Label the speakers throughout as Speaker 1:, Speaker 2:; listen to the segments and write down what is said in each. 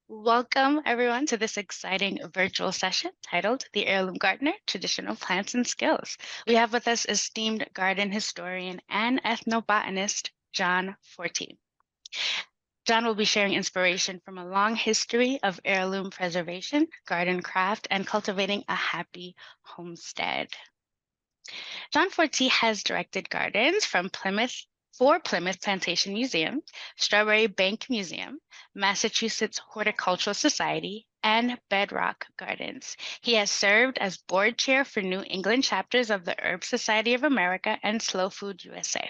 Speaker 1: Welcome, everyone, to this exciting virtual session titled The Heirloom Gardener, Traditional Plants and Skills. We have with us esteemed garden historian and ethnobotanist, John Forti. John will be sharing inspiration from a long history of heirloom preservation, garden craft, and cultivating a happy homestead. John Forti has directed gardens from Plymouth Plantation Museum, Strawberry Bank Museum, Massachusetts Horticultural Society, and Bedrock Gardens. He has served as board chair for New England chapters of the Herb Society of America and Slow Food USA.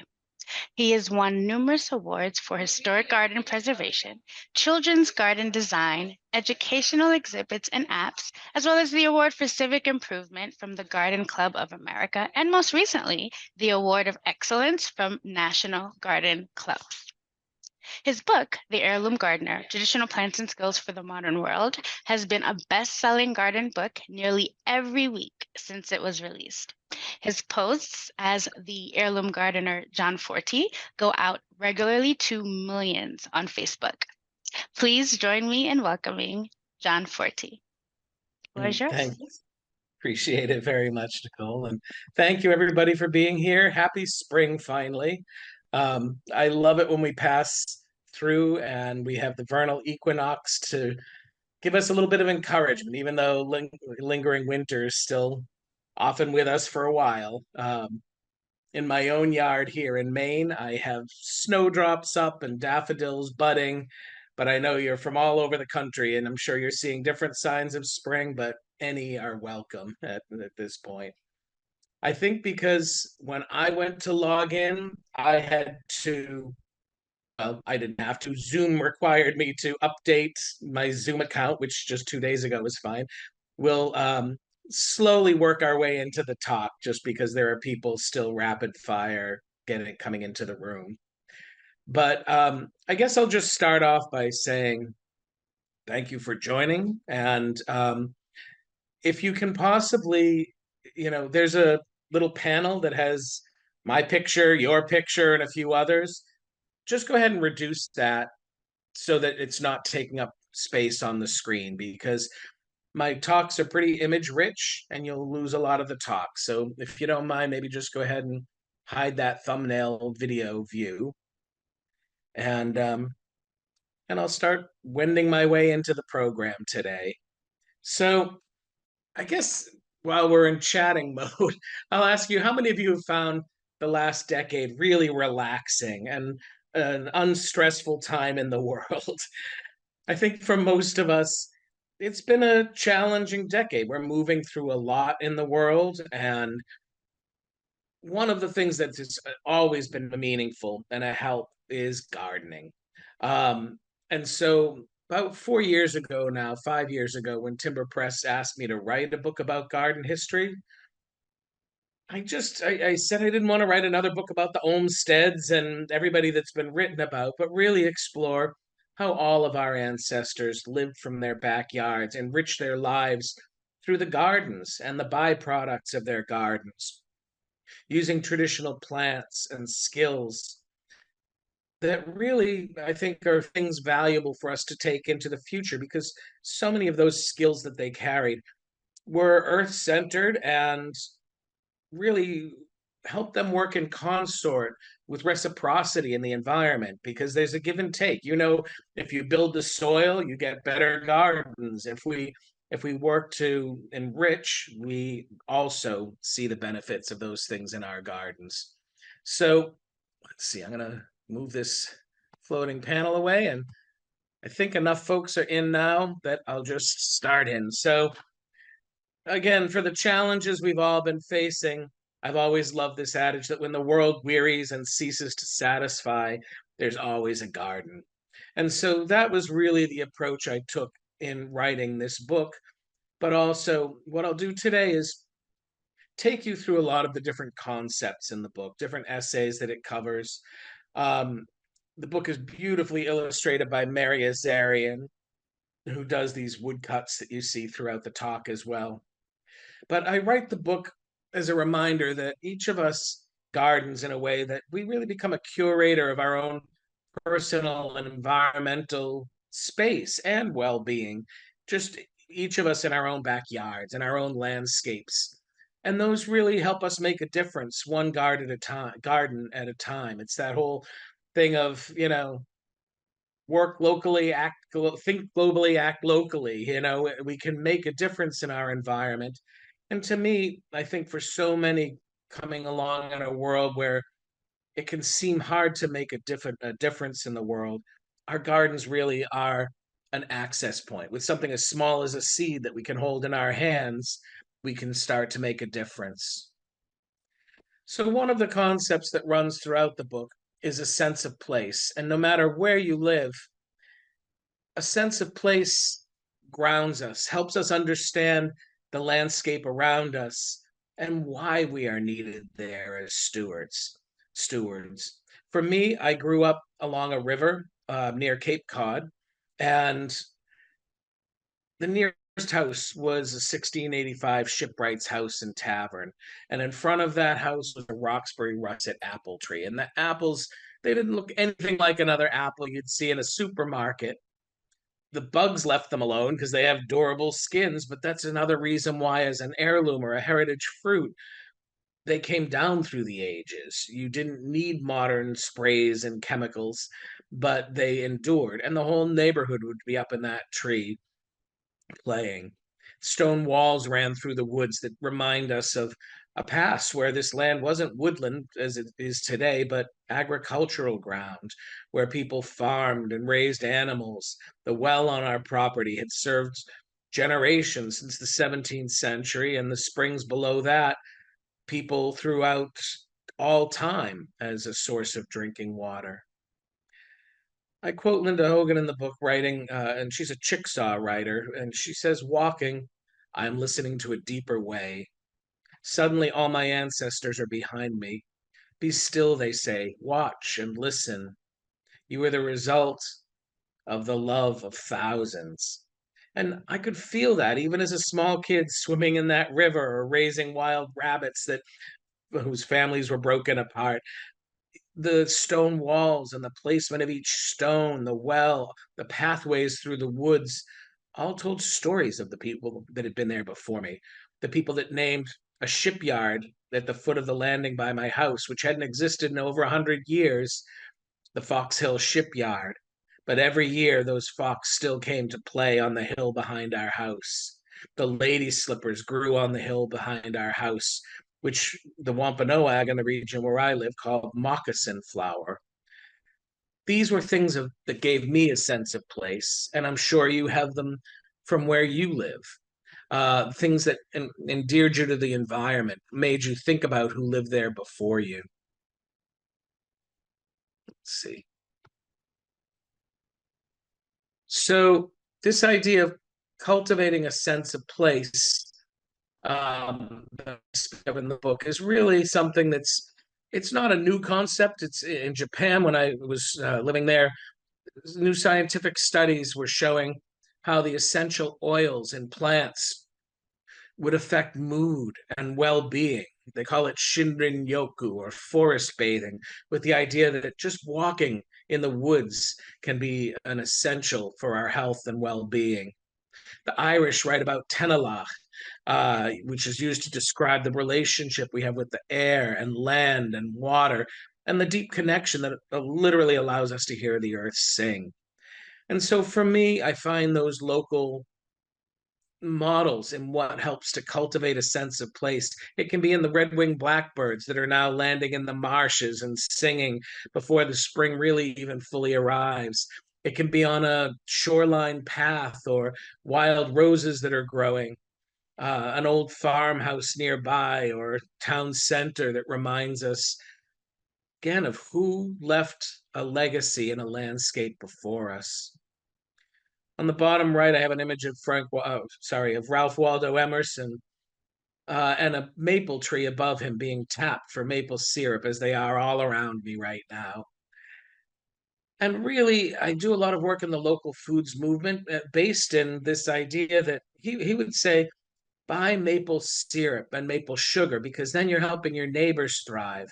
Speaker 1: He has won numerous awards for historic garden preservation, children's garden design, educational exhibits and apps, as well as the award for civic improvement from the Garden Club of America, and most recently, the Award of Excellence from National Garden Club. His book, The Heirloom Gardener, Traditional Plants and Skills for the Modern World, has been a best-selling garden book nearly every week since it was released. His posts as the Heirloom Gardener John Forti go out regularly to millions on Facebook. Please join me in welcoming John Forti. The floor is yours.
Speaker 2: Thanks. Appreciate it very much, Nicole. And thank you, everybody, for being here. Happy spring, finally. I love it when we pass through and we have the vernal equinox to give us a little bit of encouragement, even though lingering winter is still often with us for a while. In my own yard here in Maine, I have snowdrops up and daffodils budding, but I know you're from all over the country, and I'm sure you're seeing different signs of spring, but any are welcome at this point. I think because when I went to log in, I had to, well, I didn't have to. Zoom required me to update my Zoom account, which just 2 days ago was fine. We'll slowly work our way into the talk just because there are people still rapid fire coming into the room. But I guess I'll just start off by saying thank you for joining. And if you can possibly, there's a little panel that has my picture, your picture, and a few others. Just go ahead and reduce that so that it's not taking up space on the screen, because my talks are pretty image rich and you'll lose a lot of the talk. So if you don't mind, maybe just go ahead and hide that thumbnail video view. And I'll start wending my way into the program today. So I guess while we're in chatting mode, I'll ask you, how many of you have found the last decade really relaxing and an unstressful time in the world? I think for most of us, it's been a challenging decade. We're moving through a lot in the world, and one of the things that's just always been meaningful and a help is gardening. And so about 4 years ago now, 5 years ago, when Timber Press asked me to write a book about garden history, I said I didn't want to write another book about the homesteads and everybody that's been written about, but really explore how all of our ancestors lived from their backyards, enriched their lives through the gardens and the byproducts of their gardens, using traditional plants and skills that really, I think, are things valuable for us to take into the future, because so many of those skills that they carried were earth-centered and really help them work in consort with reciprocity in the environment, because there's a give and take. If you build the soil, you get better gardens. If we work to enrich, we also see the benefits of those things in our gardens. So let's see, I'm gonna move this floating panel away, and I think enough folks are in now that I'll just start in. So again, for the challenges we've all been facing, I've always loved this adage that when the world wearies and ceases to satisfy, there's always a garden. And so that was really the approach I took in writing this book. But also, what I'll do today is take you through a lot of the different concepts in the book, different essays that it covers. Um, the book is beautifully illustrated by Mary Azarian, who does these woodcuts that you see throughout the talk as well. But I write the book as a reminder that each of us gardens in a way that we really become a curator of our own personal and environmental space and well-being, just each of us in our own backyards and our own landscapes. And those really help us make a difference, one garden at a time. It's that whole thing of, work locally, think globally, act locally. We can make a difference in our environment. And to me, I think for so many coming along in a world where it can seem hard to make a difference in the world, our gardens really are an access point. With something as small as a seed that we can hold in our hands, we can start to make a difference. So one of the concepts that runs throughout the book is a sense of place. And no matter where you live, a sense of place grounds us, helps us understand the landscape around us and why we are needed there as stewards. For me, I grew up along a river near Cape Cod, and the nearest house was a 1685 shipwright's house and tavern. And in front of that house was a Roxbury russet apple tree. And the apples, they didn't look anything like another apple you'd see in a supermarket. The bugs left them alone because they have durable skins, but that's another reason why, as an heirloom or a heritage fruit, they came down through the ages. You didn't need modern sprays and chemicals, but they endured, and the whole neighborhood would be up in that tree playing. Stone walls ran through the woods that remind us of a past where this land wasn't woodland as it is today, but agricultural ground where people farmed and raised animals. The well on our property had served generations since the 17th century, and the springs below that, people throughout all time as a source of drinking water. I quote Linda Hogan in the book writing, and she's a Chickasaw writer, and she says, walking, I'm listening to a deeper way. Suddenly, all my ancestors are behind me. Be still, they say, watch and listen. You are the result of the love of thousands. And I could feel that even as a small kid swimming in that river or raising wild rabbits that whose families were broken apart. The stone walls and the placement of each stone, the well, the pathways through the woods, all told stories of the people that had been there before me. The people that named a shipyard at the foot of the landing by my house, which hadn't existed in over 100 years, the Fox Hill Shipyard. But every year, those fox still came to play on the hill behind our house. The lady slippers grew on the hill behind our house, which the Wampanoag in the region where I live called moccasin flower. These were things that gave me a sense of place, and I'm sure you have them from where you live. Things that endeared you to the environment, made you think about who lived there before you. Let's see. So this idea of cultivating a sense of place in the book is really something it's not a new concept. It's in Japan when I was living there. New scientific studies were showing how the essential oils in plants would affect mood and well-being. They call it Shinrin Yoku or forest bathing, with the idea that just walking in the woods can be an essential for our health and well-being. The Irish write about Tenalach, which is used to describe the relationship we have with the air and land and water, and the deep connection that literally allows us to hear the earth sing. And so for me, I find those local models in what helps to cultivate a sense of place. It can be in the red-winged blackbirds that are now landing in the marshes and singing before the spring really even fully arrives. It can be on a shoreline path or wild roses that are growing, an old farmhouse nearby or town center that reminds us again of who left a legacy in a landscape before us. On the bottom right, I have an image of of Ralph Waldo Emerson, and a maple tree above him being tapped for maple syrup, as they are all around me right now. And really, I do a lot of work in the local foods movement, based in this idea that he would say, buy maple syrup and maple sugar because then you're helping your neighbors thrive.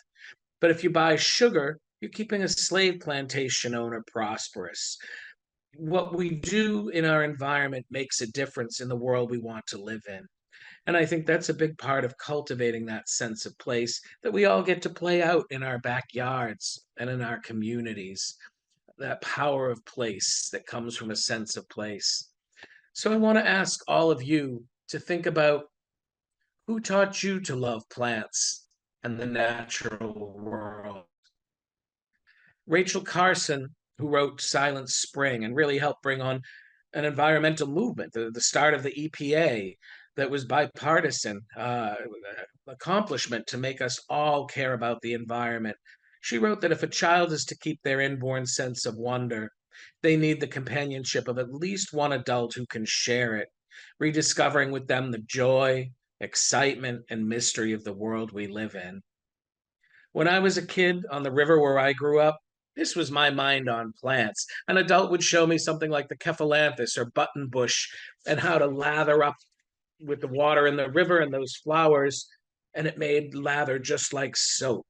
Speaker 2: But if you buy sugar, you're keeping a slave plantation owner prosperous. what we do in our environment makes a difference in the world we want to live in. And I think that's a big part of cultivating that sense of place that we all get to play out in our backyards and in our communities, that power of place that comes from a sense of place. So I want to ask all of you to think about who taught you to love plants and the natural world. Rachel Carson, who wrote Silent Spring and really helped bring on an environmental movement, the start of the EPA that was bipartisan accomplishment to make us all care about the environment. She wrote that if a child is to keep their inborn sense of wonder, they need the companionship of at least one adult who can share it, rediscovering with them the joy, excitement, and mystery of the world we live in. When I was a kid on the river where I grew up, this was my mind on plants. An adult would show me something like the cephalanthus or buttonbush and how to lather up with the water in the river and those flowers, and it made lather just like soap.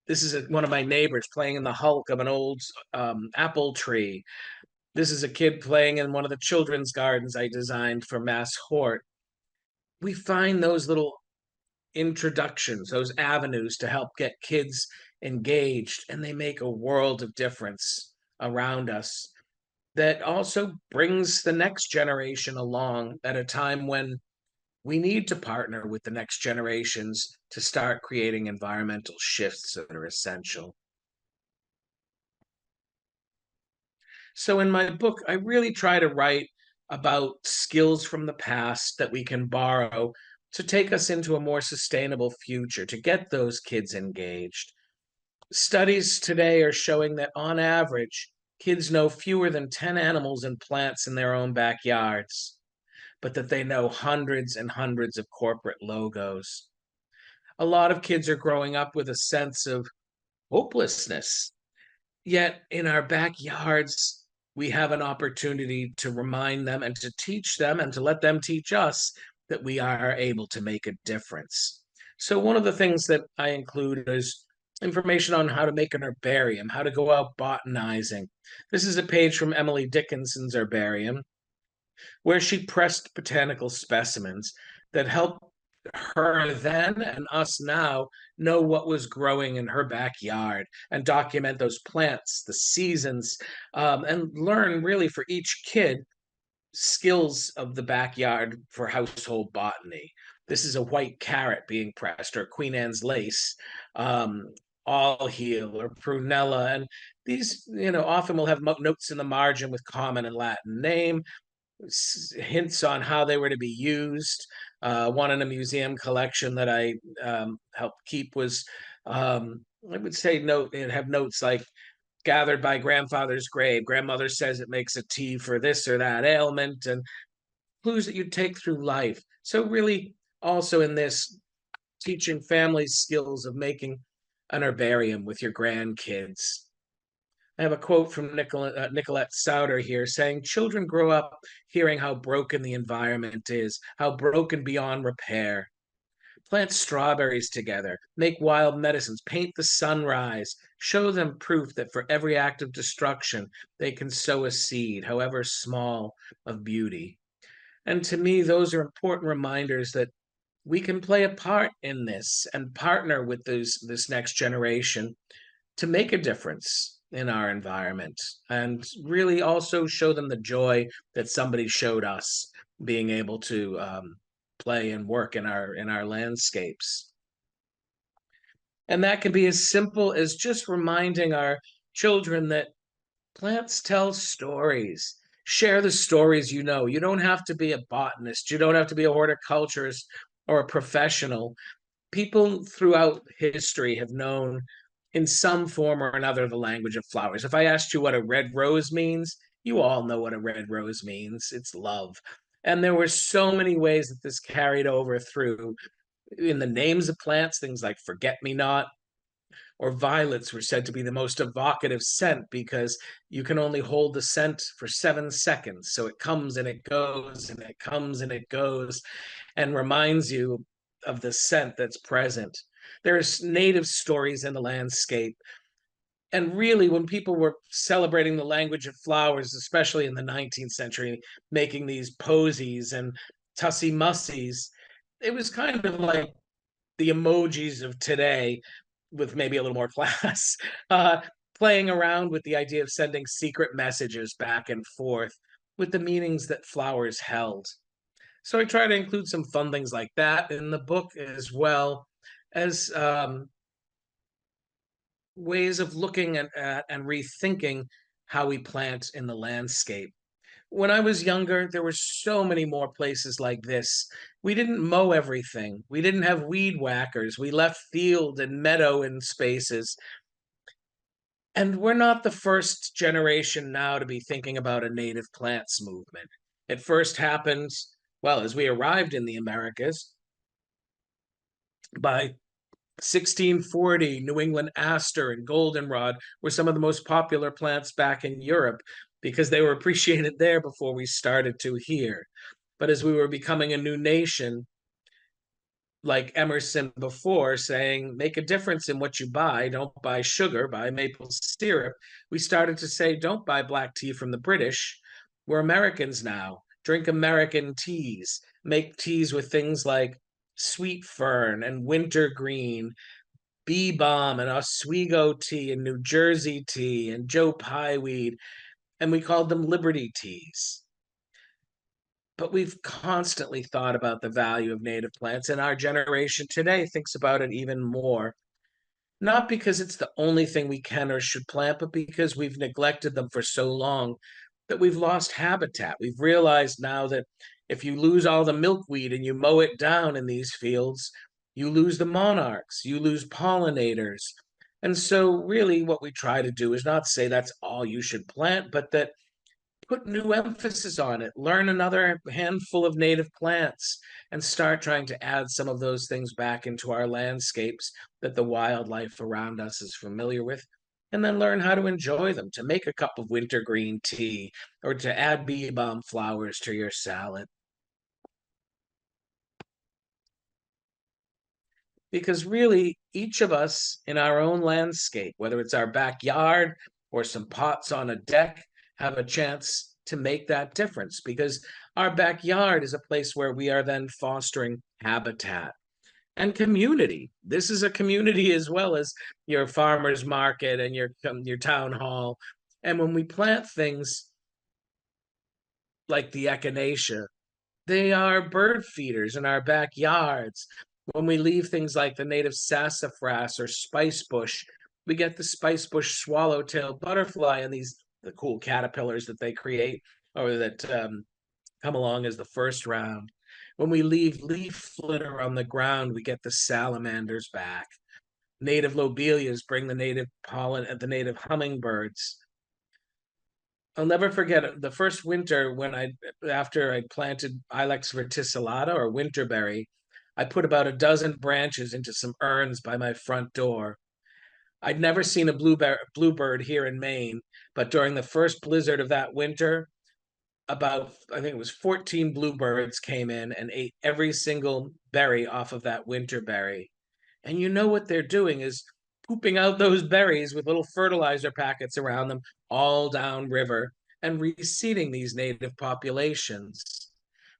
Speaker 2: This is one of my neighbors playing in the hulk of an old apple tree. This is a kid playing in one of the children's gardens I designed for Mass Hort. We find those little introductions, those avenues to help get kids engaged, and they make a world of difference around us. That also brings the next generation along at a time when we need to partner with the next generations to start creating environmental shifts that are essential. So, in my book, I really try to write about skills from the past that we can borrow to take us into a more sustainable future, to get those kids engaged. Studies today are showing that on average, kids know fewer than 10 animals and plants in their own backyards, but that they know hundreds and hundreds of corporate logos. A lot of kids are growing up with a sense of hopelessness. Yet in our backyards, we have an opportunity to remind them and to teach them and to let them teach us that we are able to make a difference. So, one of the things that I include is information on how to make an herbarium, how to go out botanizing. This is a page from Emily Dickinson's herbarium where she pressed botanical specimens that help her then and us now know what was growing in her backyard and document those plants, the seasons, and learn really for each kid skills of the backyard for household botany. This is a white carrot being pressed, or Queen Anne's lace, all heel or prunella, and these, often will have notes in the margin with common and Latin name, hints on how they were to be used. One in a museum collection that I helped keep was, I would say, it have notes like gathered by grandfather's grave. Grandmother says it makes a tea for this or that ailment, and clues that you take through life. So really, also in this, teaching families skills of making an herbarium with your grandkids. I have a quote from Nicolette Sauter here saying, children grow up hearing how broken the environment is, how broken beyond repair. Plant strawberries together, make wild medicines, paint the sunrise, show them proof that for every act of destruction, they can sow a seed, however small, of beauty. And to me, those are important reminders that we can play a part in this and partner with this next generation to make a difference in our environment and really also show them the joy that somebody showed us being able to play and work in our landscapes. And that can be as simple as just reminding our children that plants tell stories. Share the stories you know. You don't have to be a botanist, you don't have to be a horticulturist or a professional. People throughout history have known in some form or another the language of flowers. If I asked you what a red rose means, you all know what a red rose means. It's love. And there were so many ways that this carried over through in the names of plants, things like forget me not or violets were said to be the most evocative scent because you can only hold the scent for 7 seconds. So it comes and it goes and it comes and it goes and reminds you of the scent that's present. There's native stories in the landscape. And really, when people were celebrating the language of flowers, especially in the 19th century, making these posies and tussy mussies, it was kind of like the emojis of today with maybe a little more class, uh, playing around with the idea of sending secret messages back and forth with the meanings that flowers held. So I try to include some fun things like that in the book, as well as ways of looking at and rethinking how we plant in the landscape. When I was younger, there were so many more places like this. We didn't mow everything. We didn't have weed whackers. We left field and meadow in spaces. And we're not the first generation now to be thinking about a native plants movement. It first happened, well, as we arrived in the Americas by 1640. New England aster and goldenrod were some of the most popular plants back in Europe because they were appreciated there before we started to here. But as we were becoming a new nation, like Emerson before, saying, make a difference in what you buy. Don't buy sugar, buy maple syrup. We started to say, don't buy black tea from the British. We're Americans now. Drink American teas. Make teas with things like sweet fern and wintergreen, bee balm and Oswego tea and New Jersey tea and Joe Pye weed. And we called them Liberty teas. But we've constantly thought about the value of native plants, and our generation today thinks about it even more. Not because it's the only thing we can or should plant, but because we've neglected them for so long that we've lost habitat. We've realized now that if you lose all the milkweed and you mow it down in these fields, you lose the monarchs, you lose pollinators. And so, really, what we try to do is not say that's all you should plant, but that put new emphasis on it, learn another handful of native plants, and start trying to add some of those things back into our landscapes that the wildlife around us is familiar with, and then learn how to enjoy them, to make a cup of wintergreen tea or to add bee balm flowers to your salad. Because really, each of us in our own landscape, whether it's our backyard or some pots on a deck, have a chance to make that difference. Because our backyard is a place where we are then fostering habitat and community. This is a community as well as your farmer's market and your town hall. And when we plant things like the echinacea, they are bird feeders in our backyards. When we leave things like the native sassafras or spice bush, we get the spice bush swallowtail butterfly and these the cool caterpillars that they create or that come along as the first round. When we leave leaf litter on the ground, we get the salamanders back. Native lobelias bring the native pollen and the native hummingbirds. I'll never forget the first winter when after I planted Ilex verticillata or winterberry, I put about a dozen branches into some urns by my front door. I'd never seen a bluebird here in Maine, but during the first blizzard of that winter, I think it was 14 bluebirds came in and ate every single berry off of that winterberry. And you know what they're doing is pooping out those berries with little fertilizer packets around them all downriver and reseeding these native populations,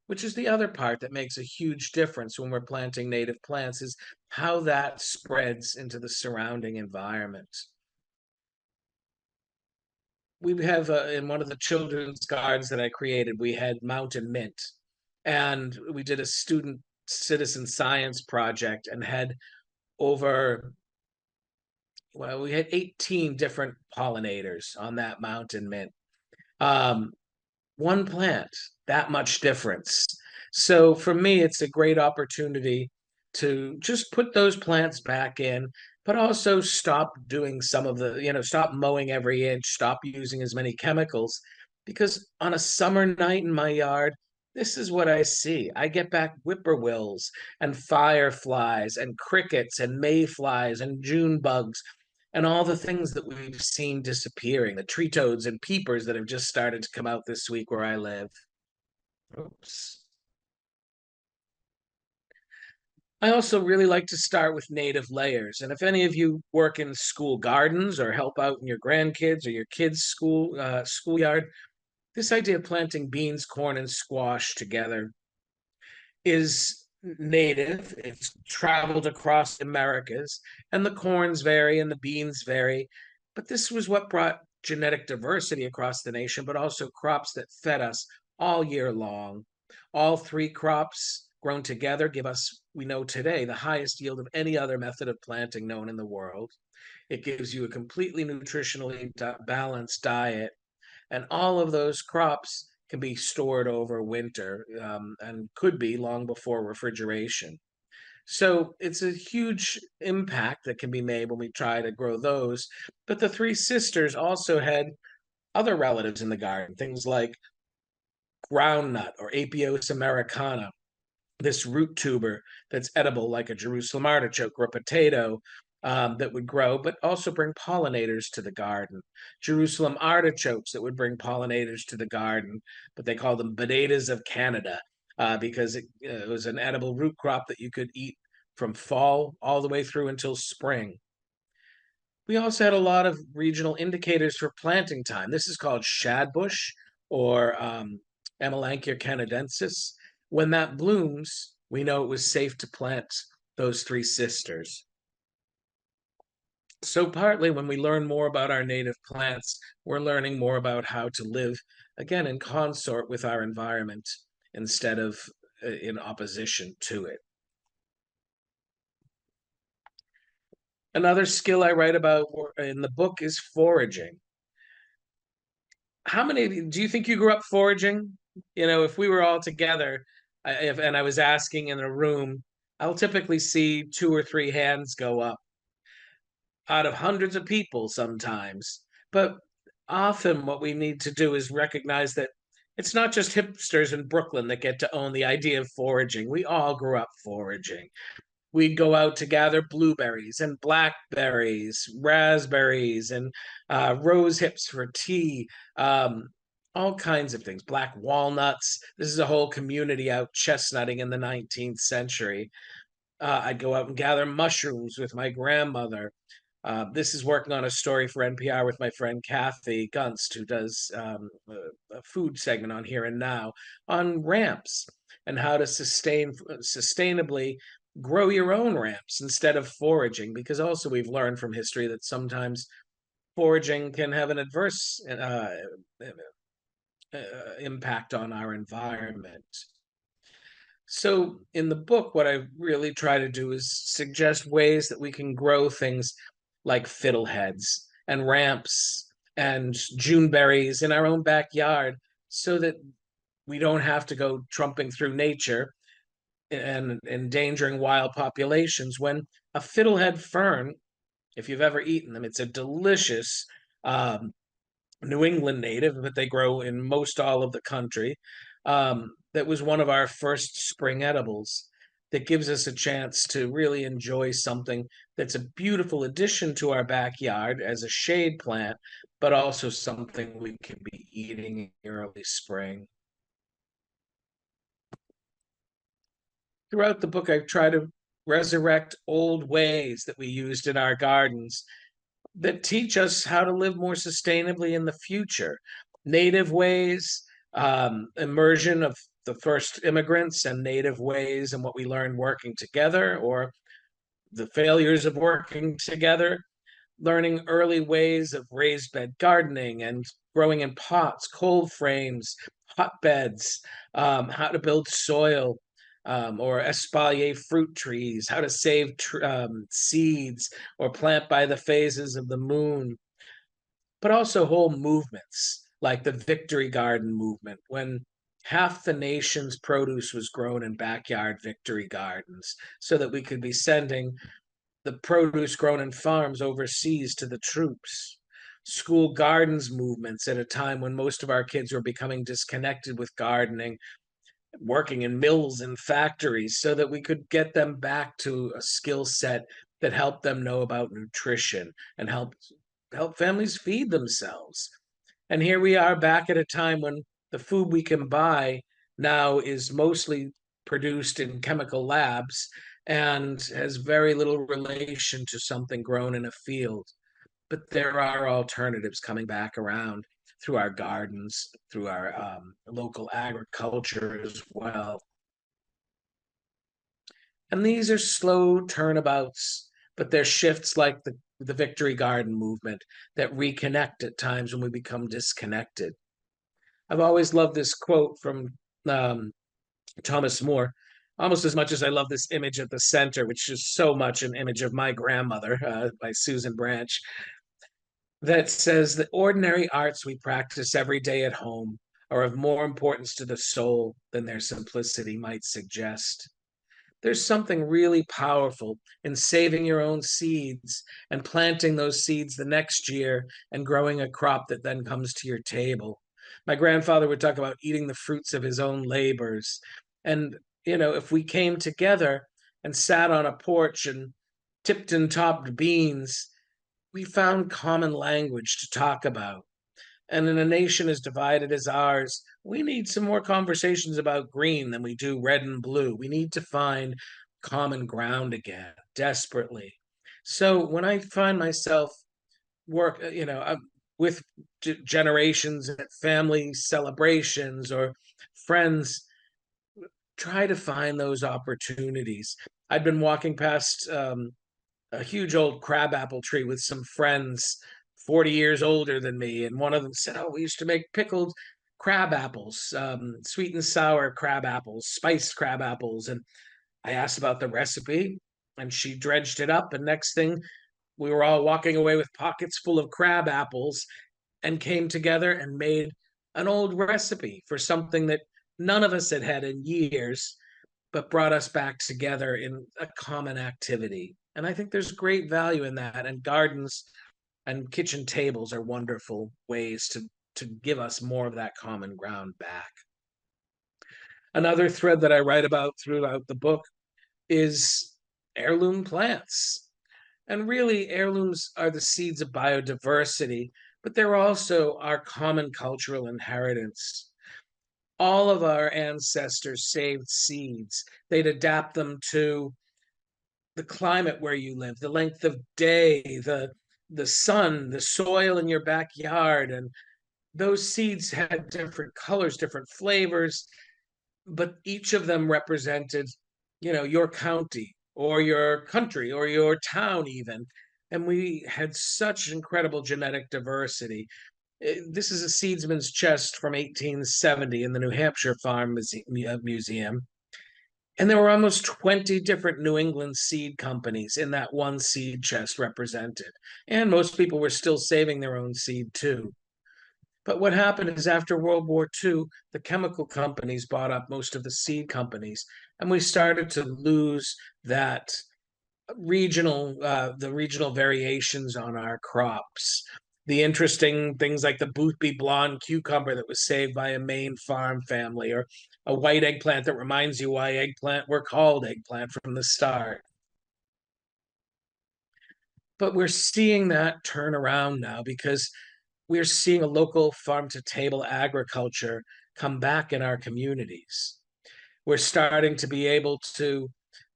Speaker 2: which is the other part that makes a huge difference when we're planting native plants is how that spreads into the surrounding environment. We have in one of the children's gardens that I created, we had mountain mint, and we did a student citizen science project and had over well, we had 18 different pollinators on that mountain mint. Um, one plant, that much difference. So for me, it's a great opportunity to just put those plants back in, but also stop doing some of stop mowing every inch, stop using as many chemicals. Because on a summer night in my yard, this is what I see. I get back whippoorwills and fireflies and crickets and mayflies and June bugs and all the things that we've seen disappearing, the tree toads and peepers that have just started to come out this week where I live. Oops. I also really like to start with native layers. And if any of you work in school gardens or help out in your grandkids or your kids' schoolyard, this idea of planting beans, corn, and squash together is native. It's traveled across the Americas, and the corns vary and the beans vary. But this was what brought genetic diversity across the nation, but also crops that fed us all year long. All three crops grown together give us, we know today, the highest yield of any other method of planting known in the world. It gives you a completely nutritionally balanced diet, and all of those crops can be stored over winter, and could be long before refrigeration. So it's a huge impact that can be made when we try to grow those. But the three sisters also had other relatives in the garden, things like groundnut or Apios americana, this root tuber that's edible like a Jerusalem artichoke or a potato, that would grow, but also bring pollinators to the garden. Jerusalem artichokes that would bring pollinators to the garden, but they call them potatoes of Canada, because it was an edible root crop that you could eat from fall all the way through until spring. We also had a lot of regional indicators for planting time. This is called shadbush or Amelanchier canadensis. When that blooms, we know it was safe to plant those three sisters. So partly when we learn more about our native plants, we're learning more about how to live, again, in consort with our environment instead of in opposition to it. Another skill I write about in the book is foraging. How many of you, do you think you grew up foraging? You know, if we were all together, and I was asking in a room, I'll typically see two or three hands go up out of hundreds of people sometimes. But often what we need to do is recognize that it's not just hipsters in Brooklyn that get to own the idea of foraging. We all grew up foraging. We'd go out to gather blueberries and blackberries, raspberries, and rose hips for tea, all kinds of things, black walnuts. This is a whole community out chestnutting in the 19th century. I'd go out and gather mushrooms with my grandmother. This is working on a story for NPR with my friend Kathy Gunst, who does a food segment on Here and Now on ramps and how to sustainably grow your own ramps instead of foraging. Because also we've learned from history that sometimes foraging can have an adverse impact on our environment. So in the book, what I really try to do is suggest ways that we can grow things like fiddleheads and ramps and Juneberries in our own backyard so that we don't have to go trumping through nature and endangering wild populations. When a fiddlehead fern, if you've ever eaten them, it's a delicious New England native, but they grow in most all of the country. That was one of our first spring edibles that gives us a chance to really enjoy something that's a beautiful addition to our backyard as a shade plant, but also something we can be eating in early spring. Throughout the book, I try to resurrect old ways that we used in our gardens that teach us how to live more sustainably in the future. Native ways, immersion of the first immigrants and native ways and what we learned working together, or the failures of working together, learning early ways of raised bed gardening and growing in pots, cold frames, hotbeds, how to build soil, or espalier fruit trees, how to save seeds or plant by the phases of the moon, but also whole movements like the Victory Garden movement, when half the nation's produce was grown in backyard victory gardens so that we could be sending the produce grown in farms overseas to the troops. School gardens movements at a time when most of our kids were becoming disconnected with gardening, working in mills and factories, so that we could get them back to a skill set that helped them know about nutrition and help families feed themselves. And here we are back at a time when the food we can buy now is mostly produced in chemical labs and has very little relation to something grown in a field. But there are alternatives coming back around through our gardens, through our local agriculture as well. And these are slow turnabouts, but they're shifts like the Victory Garden movement that reconnect at times when we become disconnected. I've always loved this quote from um, Thomas More, almost as much as I love this image at the center, which is so much an image of my grandmother by Susan Branch, that says the ordinary arts we practice every day at home are of more importance to the soul than their simplicity might suggest. There's something really powerful in saving your own seeds and planting those seeds the next year and growing a crop that then comes to your table. My grandfather would talk about eating the fruits of his own labors. And, if we came together and sat on a porch and tipped and topped beans, we found common language to talk about. And in a nation as divided as ours, we need some more conversations about green than we do red and blue. We need to find common ground again, desperately. So when I find myself with generations at family celebrations or friends, try to find those opportunities. I'd been walking past a huge old crabapple tree with some friends 40 years older than me. And one of them said, "Oh, we used to make pickled crab apples, sweet and sour crab apples, spiced crab apples." And I asked about the recipe, and she dredged it up. And next thing, we were all walking away with pockets full of crab apples and came together and made an old recipe for something that none of us had had in years, but brought us back together in a common activity. And I think there's great value in that. And gardens and kitchen tables are wonderful ways to give us more of that common ground back. Another thread that I write about throughout the book is heirloom plants. And really, heirlooms are the seeds of biodiversity, but they're also our common cultural inheritance. All of our ancestors saved seeds. They'd adapt them to the climate where you live, the length of day, the sun, the soil in your backyard, and those seeds had different colors, different flavors, but each of them represented, your county or your country or your town even. And we had such incredible genetic diversity. This is a seedsman's chest from 1870 in the New Hampshire Farm Museum. And there were almost 20 different New England seed companies in that one seed chest represented. And most people were still saving their own seed too. But what happened is after World War II, the chemical companies bought up most of the seed companies, and we started to lose that the regional variations on our crops. The interesting things like the Boothby blonde cucumber that was saved by a Maine farm family, or a white eggplant that reminds you why eggplant were called eggplant from the start. But we're seeing that turn around now because we're seeing a local farm to table agriculture come back in our communities. We're starting to be able to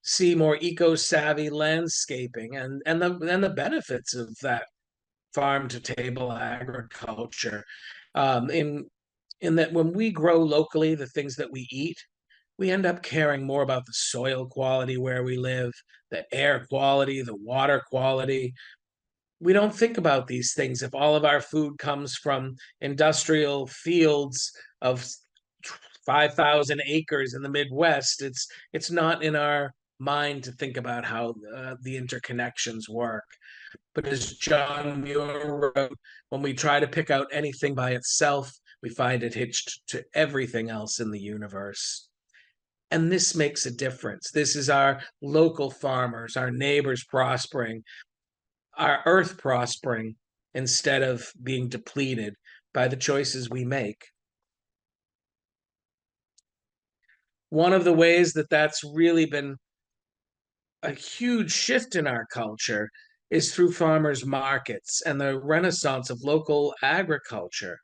Speaker 2: see more eco-savvy landscaping and the benefits of that farm to table agriculture. In that when we grow locally the things that we eat, we end up caring more about the soil quality where we live, the air quality, the water quality. We don't think about these things. If all of our food comes from industrial fields of 5,000 acres in the Midwest, it's not in our mind to think about how the interconnections work. But as John Muir wrote, when we try to pick out anything by itself, we find it hitched to everything else in the universe. And this makes a difference. This is our local farmers, our neighbors prospering, our earth prospering instead of being depleted by the choices we make. One of the ways that that's really been a huge shift in our culture is through farmers markets and the renaissance of local agriculture.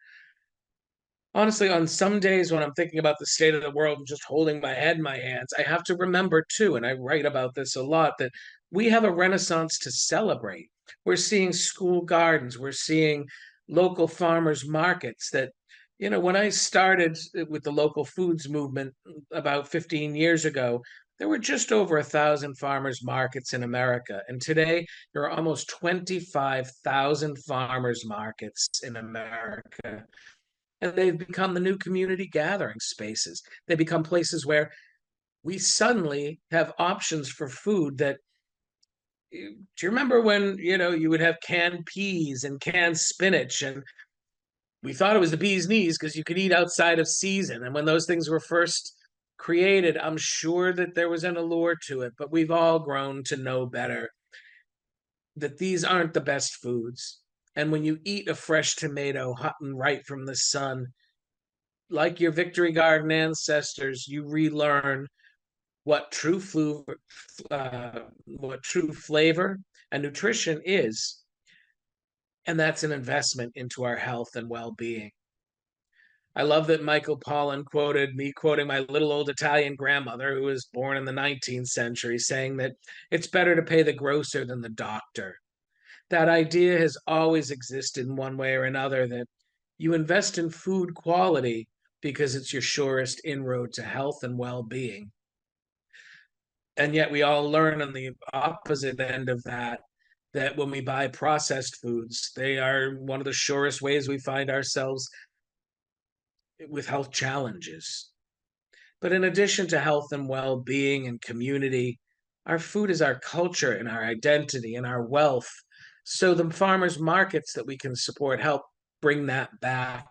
Speaker 2: Honestly, on some days when I'm thinking about the state of the world and just holding my head in my hands, I have to remember too, and I write about this a lot, that we have a renaissance to celebrate. We're seeing school gardens, we're seeing local farmers markets that, when I started with the local foods movement about 15 years ago, there were just over 1,000 farmers markets in America. And today there are almost 25,000 farmers markets in America, and they've become the new community gathering spaces. They become places where we suddenly have options for food that, do you remember when, you would have canned peas and canned spinach, and we thought it was the bee's knees because you could eat outside of season. And when those things were first created, I'm sure that there was an allure to it, but we've all grown to know better that these aren't the best foods. And when you eat a fresh tomato hot and right from the sun, like your Victory Garden ancestors, you relearn what what true flavor and nutrition is, and that's an investment into our health and well-being. I love that Michael Pollan quoted me quoting my little old Italian grandmother who was born in the 19th century, saying that it's better to pay the grocer than the doctor. That idea has always existed in one way or another, that you invest in food quality because it's your surest inroad to health and well-being. And yet we all learn on the opposite end of that, that when we buy processed foods, they are one of the surest ways we find ourselves with health challenges. But in addition to health and well-being and community, our food is our culture and our identity and our wealth. So the farmers markets that we can support help bring that back.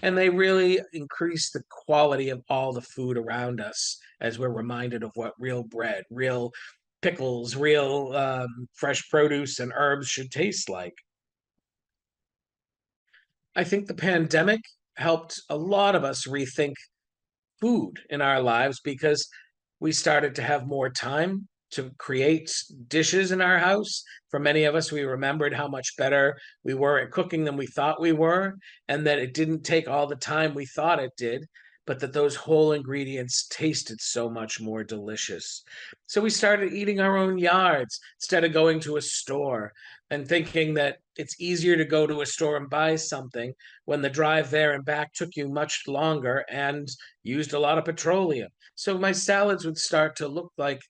Speaker 2: And they really increase the quality of all the food around us as we're reminded of what real bread, real pickles, real fresh produce and herbs should taste like. I think the pandemic helped a lot of us rethink food in our lives because we started to have more time to create dishes in our house. For many of us, we remembered how much better we were at cooking than we thought we were, and that it didn't take all the time we thought it did, but that those whole ingredients tasted so much more delicious. So we started eating our own yards instead of going to a store and thinking that it's easier to go to a store and buy something when the drive there and back took you much longer and used a lot of petroleum. So my salads would start to look like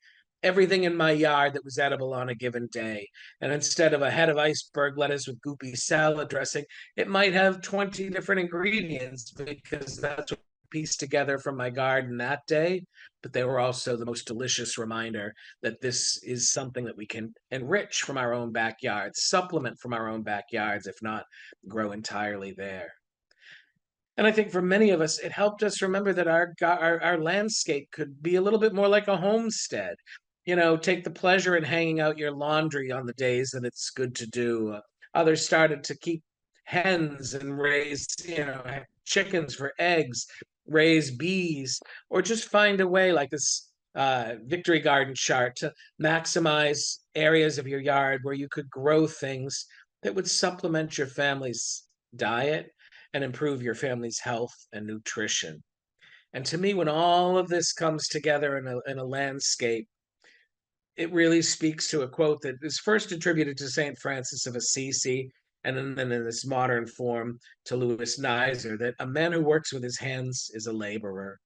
Speaker 2: everything in my yard that was edible on a given day. And instead of a head of iceberg lettuce with goopy salad dressing, it might have 20 different ingredients because that's what I pieced together from my garden that day. But they were also the most delicious reminder that this is something that we can enrich from our own backyards, supplement from our own backyards, if not grow entirely there. And I think for many of us, it helped us remember that our landscape could be a little bit more like a homestead. Take the pleasure in hanging out your laundry on the days that it's good to do. Others started to keep hens and raise, chickens for eggs, raise bees, or just find a way like this victory garden chart to maximize areas of your yard where you could grow things that would supplement your family's diet and improve your family's health and nutrition. And to me, when all of this comes together in a landscape, it really speaks to a quote that is first attributed to St. Francis of Assisi, and then in this modern form to Louis Neisser, that a man who works with his hands is a laborer.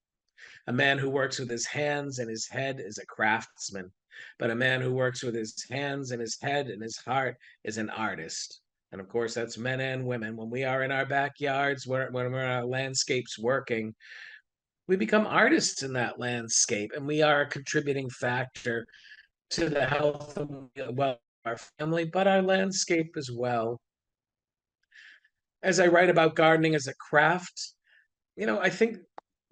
Speaker 2: A man who works with his hands and his head is a craftsman, but a man who works with his hands and his head and his heart is an artist. And of course, that's men and women. When we are in our backyards, when we're in our landscapes working, we become artists in that landscape, and we are a contributing factor to the health and well of our family, but our landscape as well. As I write about gardening as a craft, I think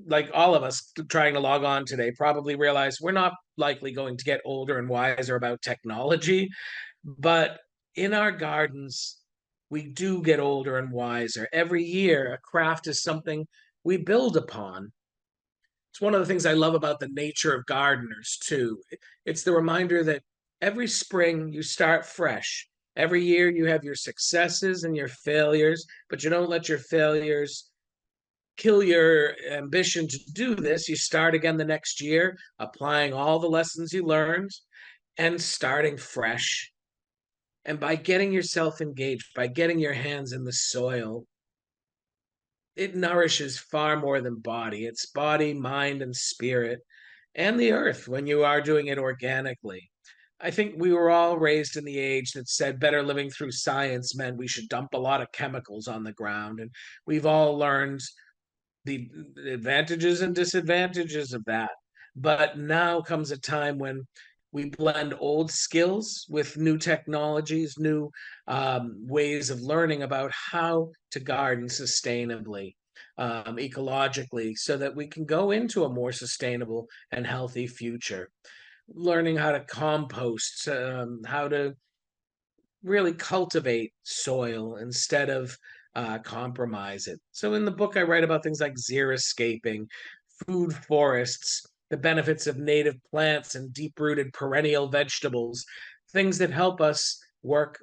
Speaker 2: like all of us trying to log on today probably realize we're not likely going to get older and wiser about technology, but in our gardens, we do get older and wiser. Every year, a craft is something we build upon. It's one of the things I love about the nature of gardeners, too. It's the reminder that every spring you start fresh. Every year you have your successes and your failures, but you don't let your failures kill your ambition to do this, you start again the next year, applying all the lessons you learned and starting fresh. And by getting yourself engaged, by getting your hands in the soil, it nourishes far more than body. It's body, mind, and spirit, and the earth when you are doing it organically. I think we were all raised in the age that said better living through science meant we should dump a lot of chemicals on the ground. And we've all learned the advantages and disadvantages of that. But now comes a time when we blend old skills with new technologies, new ways of learning about how to garden sustainably, ecologically, so that we can go into a more sustainable and healthy future. Learning how to compost, how to really cultivate soil instead of compromise it. So in the book, I write about things like xeriscaping, food forests, the benefits of native plants and deep-rooted perennial vegetables, things that help us work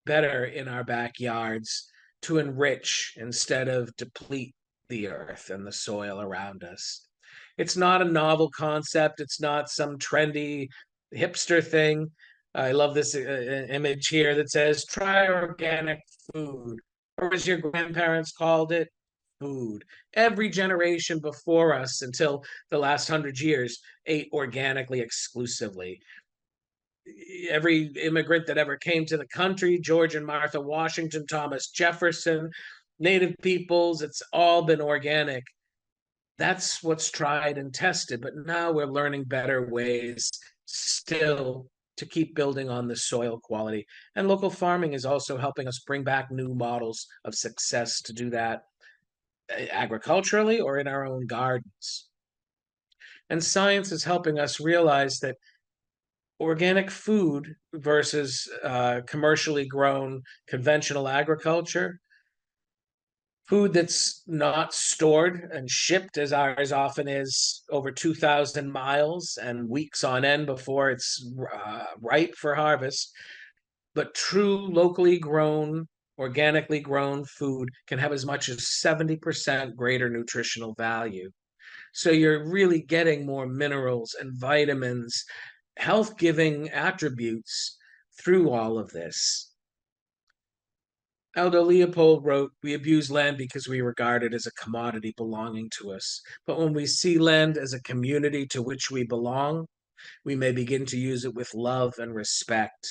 Speaker 2: better in our backyards to enrich instead of deplete the earth and the soil around us. It's not a novel concept. It's not some trendy hipster thing. I love this image here that says, try organic food, or as your grandparents called it, food. Every generation before us until the last 100 years ate organically exclusively. Every immigrant that ever came to the country, George and Martha Washington, Thomas Jefferson, native peoples, it's all been organic. That's what's tried and tested. But now we're learning better ways still to keep building on the soil quality. And local farming is also helping us bring back new models of success to do that agriculturally or in our own gardens. And science is helping us realize that organic food versus commercially grown conventional agriculture, food that's not stored and shipped as ours often is over 2,000 miles and weeks on end before it's ripe for harvest, but true locally grown, organically grown food can have as much as 70% greater nutritional value. So you're really getting more minerals and vitamins, health giving attributes through all of this. Aldo Leopold wrote, we abuse land because we regard it as a commodity belonging to us. But when we see land as a community to which we belong, we may begin to use it with love and respect.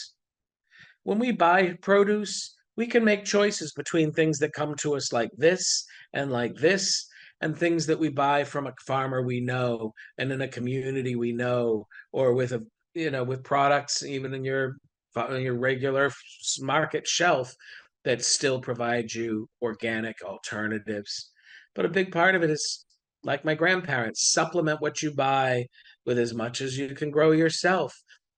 Speaker 2: When we buy produce, we can make choices between things that come to us like this, and things that we buy from a farmer we know and in a community we know, or with with products even in your regular market shelf that still provide you organic alternatives. But a big part of it is, like my grandparents, supplement what you buy with as much as you can grow yourself.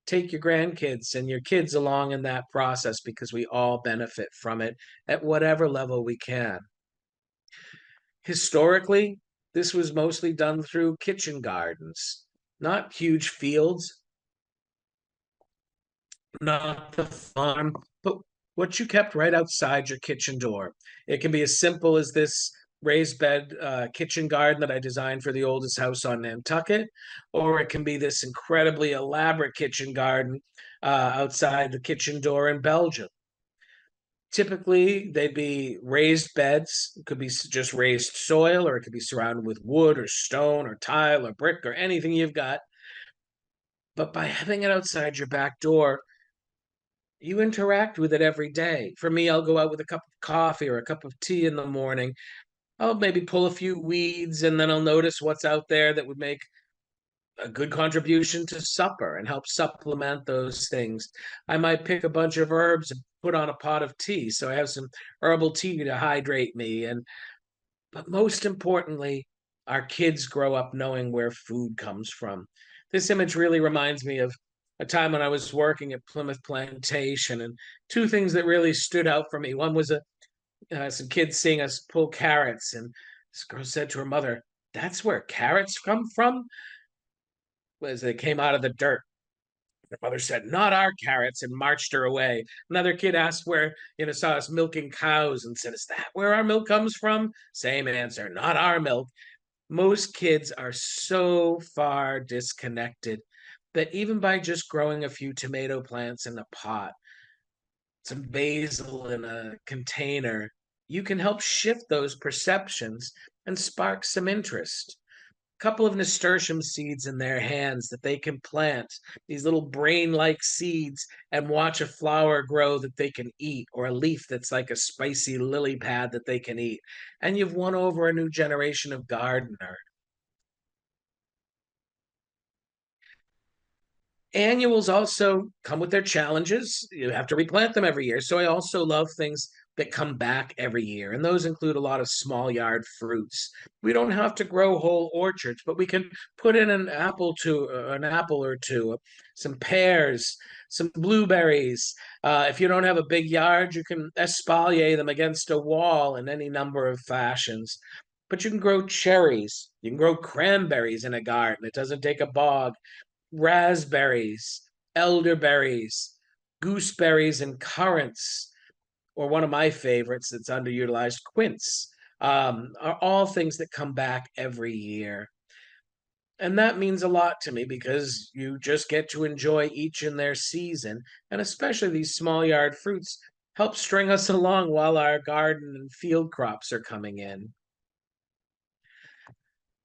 Speaker 2: Take your grandkids and your kids along in that process because we all benefit from it at whatever level we can. Historically, this was mostly done through kitchen gardens, not huge fields, not the farm, but what you kept right outside your kitchen door. It can be as simple as this raised bed kitchen garden that I designed for the oldest house on Nantucket, or it can be this incredibly elaborate kitchen garden outside the kitchen door in Belgium. Typically, they'd be raised beds. It could be just raised soil, or it could be surrounded with wood or stone or tile or brick or anything you've got. But by having it outside your back door, you interact with it every day. For me, I'll go out with a cup of coffee or a cup of tea in the morning. I'll maybe pull a few weeds and then I'll notice what's out there that would make a good contribution to supper and help supplement those things. I might pick a bunch of herbs and put on a pot of tea. So I have some herbal tea to hydrate me. But most importantly, our kids grow up knowing where food comes from. This image really reminds me of a time when I was working at Plymouth Plantation, and two things that really stood out for me. One was some kids seeing us pull carrots, and this girl said to her mother, "That's where carrots come from," as they came out of the dirt. Her mother said, "Not our carrots," and marched her away. Another kid asked where, saw us milking cows and said, "Is that where our milk comes from?" Same answer, "Not our milk." Most kids are so far disconnected that even by just growing a few tomato plants in a pot, some basil in a container, you can help shift those perceptions and spark some interest. A couple of nasturtium seeds in their hands that they can plant, these little brain like seeds, and watch a flower grow that they can eat, or a leaf that's like a spicy lily pad that they can eat. And you've won over a new generation of gardener. Annuals also come with their challenges. You have to replant them every year. So I also love things that come back every year. And those include a lot of small yard fruits. We don't have to grow whole orchards, but we can put in an apple or two, some pears, some blueberries. If you don't have a big yard, you can espalier them against a wall in any number of fashions. But you can grow cherries. You can grow cranberries in a garden. It doesn't take a bog. Raspberries, elderberries, gooseberries, and currants, or one of my favorites that's underutilized, quince, are all things that come back every year. And that means a lot to me because you just get to enjoy each in their season. And especially these small yard fruits help string us along while our garden and field crops are coming in.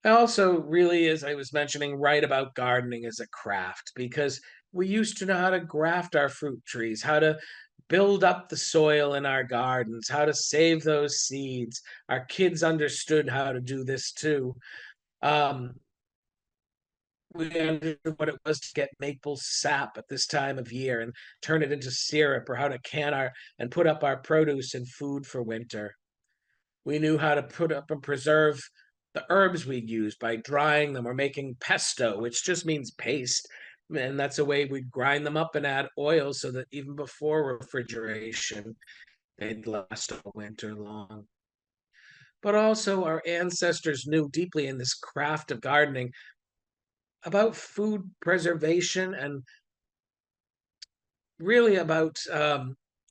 Speaker 2: I also really, as I was mentioning, write about gardening as a craft because we used to know how to graft our fruit trees, how to build up the soil in our gardens, how to save those seeds. Our kids understood how to do this too. Um, we understood what it was to get maple sap at this time of year and turn it into syrup, or how to can our and put up our produce and food for winter. We knew how to put up and preserve the herbs we'd use by drying them or making pesto, which just means paste. And that's a way we'd grind them up and add oil so that even before refrigeration, they'd last all winter long. But also, our ancestors knew deeply in this craft of gardening about food preservation and really about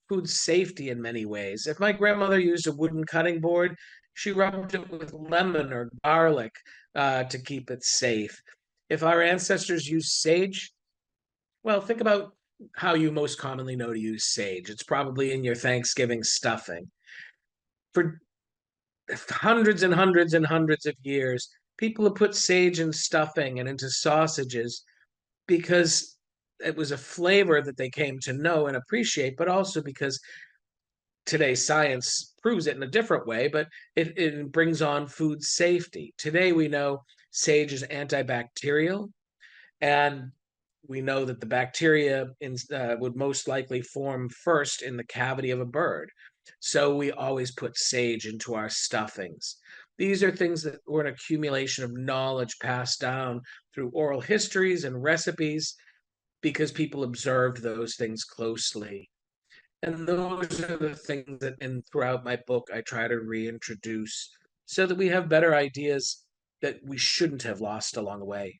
Speaker 2: food safety in many ways. If my grandmother used a wooden cutting board, she rubbed it with lemon or garlic to keep it safe. If our ancestors used sage, well, think about how you most commonly know to use sage. It's probably in your Thanksgiving stuffing. For hundreds and hundreds and hundreds of years, people have put sage in stuffing and into sausages because it was a flavor that they came to know and appreciate, but also because today science proves it in a different way, but it brings on food safety. Today we know sage is antibacterial, and we know that the bacteria would most likely form first in the cavity of a bird. So we always put sage into our stuffings. These are things that were an accumulation of knowledge passed down through oral histories and recipes because people observed those things closely. And those are the things that, and throughout my book, I try to reintroduce so that we have better ideas that we shouldn't have lost along the way.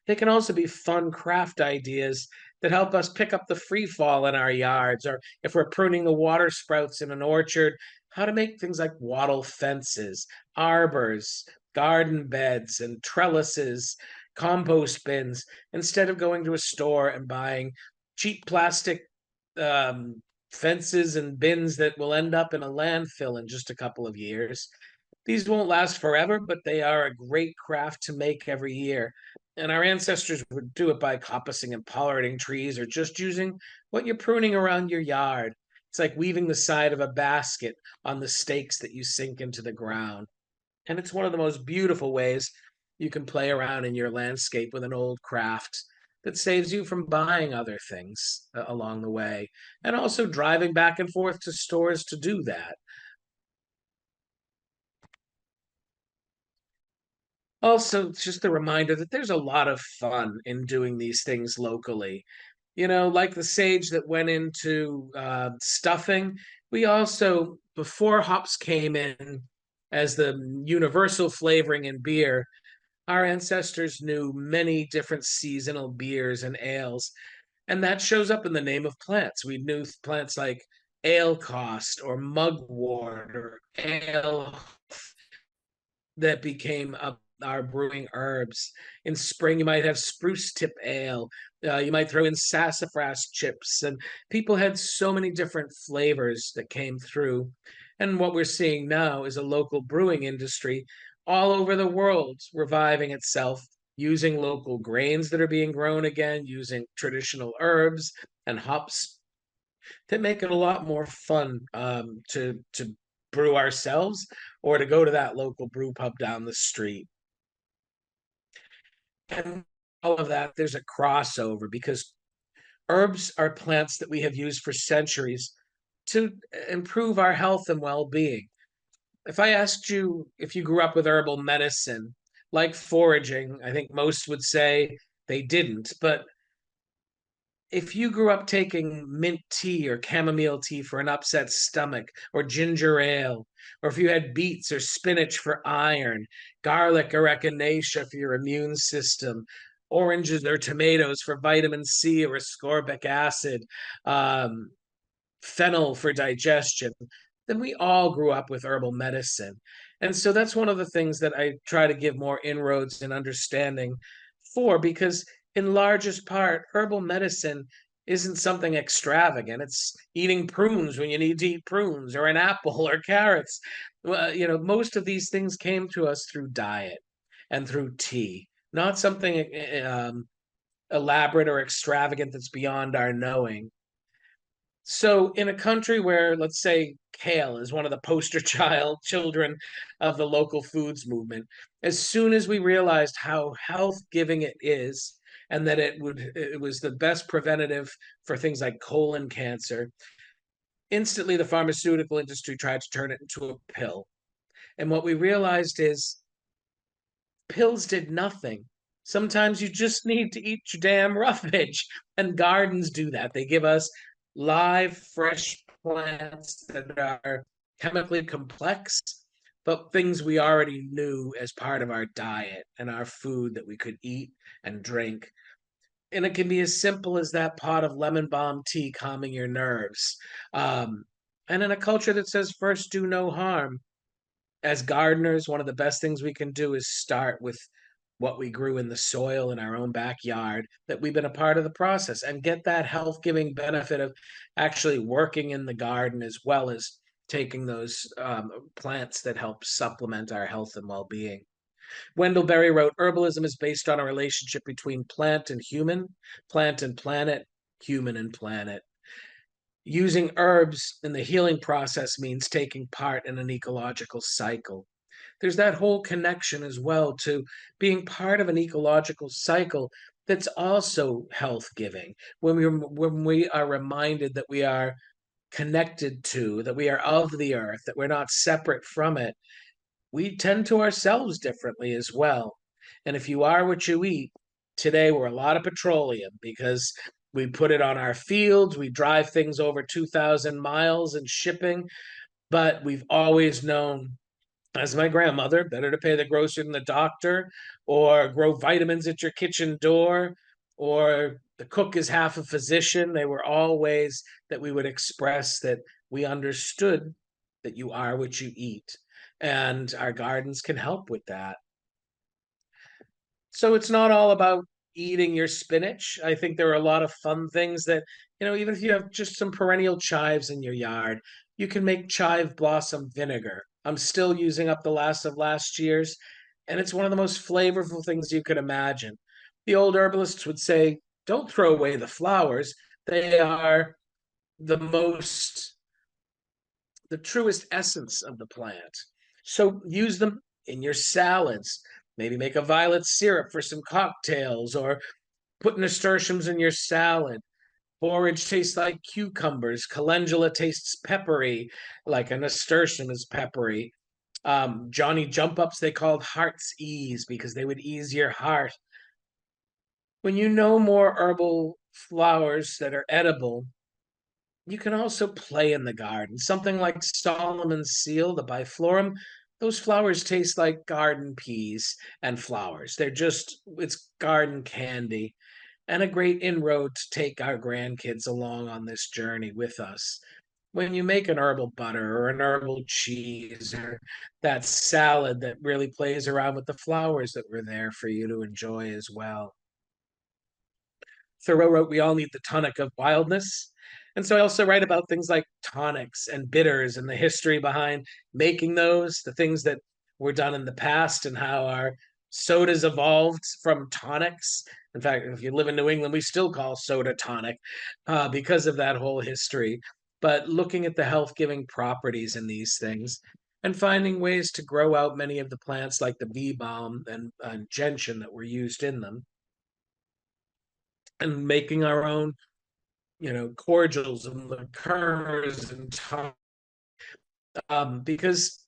Speaker 2: They can also be fun craft ideas that help us pick up the free fall in our yards, or if we're pruning the water sprouts in an orchard, how to make things like wattle fences, arbors, garden beds, and trellises, compost bins, instead of going to a store and buying cheap plastic um, fences and bins that will end up in a landfill in just a couple of years. These won't last forever, but they are a great craft to make every year. And our ancestors would do it by coppicing and pollinating trees, or just using what you're pruning around your yard. It's like weaving the side of a basket on the stakes that you sink into the ground. And it's one of the most beautiful ways you can play around in your landscape with an old craft that saves you from buying other things along the way, and also driving back and forth to stores to do that. Also, it's just a reminder that there's a lot of fun in doing these things locally. Like the sage that went into stuffing, we also, before hops came in as the universal flavoring in beer, our ancestors knew many different seasonal beers and ales. And that shows up in the name of plants. We knew plants like ale cost or mugwort or ale that became our brewing herbs. In spring, you might have spruce tip ale. You might throw in sassafras chips, and people had so many different flavors that came through. And what we're seeing now is a local brewing industry all over the world reviving itself, using local grains that are being grown again, using traditional herbs and hops that make it a lot more fun to brew ourselves or to go to that local brew pub down the street. And all of that, there's a crossover because herbs are plants that we have used for centuries to improve our health and well-being. If I asked you if you grew up with herbal medicine, like foraging, I think most would say they didn't. But if you grew up taking mint tea or chamomile tea for an upset stomach, or ginger ale, or if you had beets or spinach for iron, garlic or echinacea for your immune system, oranges or tomatoes for vitamin C or ascorbic acid, um, fennel for digestion, then we all grew up with herbal medicine. And so that's one of the things that I try to give more inroads and understanding for, because in largest part, herbal medicine isn't something extravagant. It's eating prunes when you need to eat prunes, or an apple or carrots. Well, most of these things came to us through diet and through tea, not something elaborate or extravagant that's beyond our knowing. So, in a country where, let's say, kale is one of the poster children of the local foods movement, as soon as we realized how health giving it is, and that it was the best preventative for things like colon cancer, instantly the pharmaceutical industry tried to turn it into a pill. And what we realized is pills did nothing. Sometimes you just need to eat your damn roughage. And gardens do that. They give us live, fresh plants that are chemically complex, but things we already knew as part of our diet and our food that we could eat and drink. And it can be as simple as that pot of lemon balm tea calming your nerves. And in a culture that says first do no harm, as gardeners, one of the best things we can do is start with what we grew in the soil in our own backyard, that we've been a part of the process, and get that health giving benefit of actually working in the garden as well as taking those plants that help supplement our health and well being. Wendell Berry wrote, herbalism is based on a relationship between plant and human, plant and planet, human and planet. Using herbs in the healing process means taking part in an ecological cycle. There's that whole connection as well to being part of an ecological cycle that's also health giving. When we are reminded that we are connected to, that we are of the earth, that we're not separate from it, we tend to ourselves differently as well. And if you are what you eat, today we're a lot of petroleum because we put it on our fields, we drive things over 2,000 miles in shipping, but we've always known, as my grandmother, better to pay the grocer than the doctor, or grow vitamins at your kitchen door, or the cook is half a physician. They were all ways that we would express that we understood that you are what you eat. And our gardens can help with that. So it's not all about eating your spinach. I think there are a lot of fun things that, even if you have just some perennial chives in your yard, you can make chive blossom vinegar. I'm still using up the last of last year's, and it's one of the most flavorful things you could imagine. The old herbalists would say, don't throw away the flowers. They are the most, the truest essence of the plant. So use them in your salads. Maybe make a violet syrup for some cocktails, or put nasturtiums in your salad. Borage tastes like cucumbers. Calendula tastes peppery, like a nasturtium is peppery. Johnny jump ups they called heart's ease because they would ease your heart. When you know more herbal flowers that are edible, you can also play in the garden. Something like Solomon's seal, the biflorum, those flowers taste like garden peas and flowers. It's garden candy. and a great inroad to take our grandkids along on this journey with us. When you make an herbal butter or an herbal cheese or that salad that really plays around with the flowers that were there for you to enjoy as well. Thoreau wrote, "We all need the tonic of wildness." And so I also write about things like tonics and bitters and the history behind making those, the things that were done in the past, and how our sodas evolved from tonics. In fact, if you live in New England, we still call soda tonic because of that whole history. But looking at the health giving properties in these things and finding ways to grow out many of the plants like the bee balm and gentian that were used in them, and making our own, cordials and liqueurs and because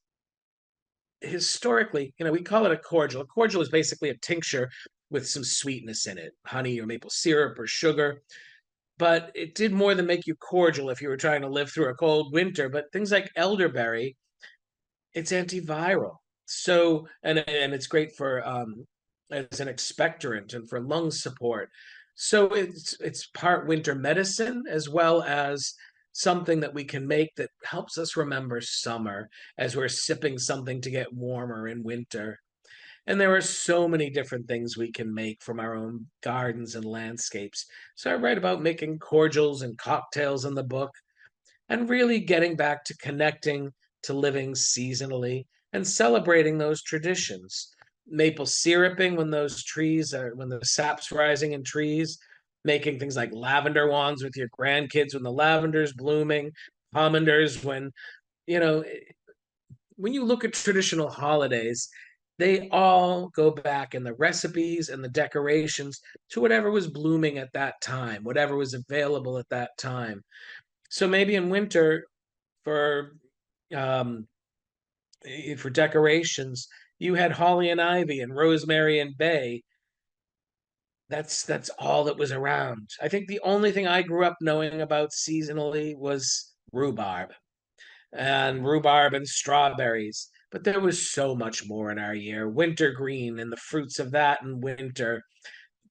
Speaker 2: historically, we call it a cordial. A cordial is basically a tincture with some sweetness in it, honey or maple syrup or sugar. But it did more than make you cordial if you were trying to live through a cold winter. But things like elderberry, it's antiviral. So and it's great for as an expectorant and for lung support. So it's part winter medicine as well as something that we can make that helps us remember summer as we're sipping something to get warmer in winter. And there are so many different things we can make from our own gardens and landscapes. So I write about making cordials and cocktails in the book and really getting back to connecting to living seasonally and celebrating those traditions. Maple syruping when when the sap's rising in trees, making things like lavender wands with your grandkids when the lavender's blooming, pomanders you know, when you look at traditional holidays, they all go back in the recipes and the decorations to whatever was blooming at that time, whatever was available at that time. So maybe in winter, for um, for decorations, you had holly and ivy and rosemary and bay. That's all that was around. I think the only thing I grew up knowing about seasonally was rhubarb and strawberries. But there was so much more in our year. Wintergreen and the fruits of that in winter,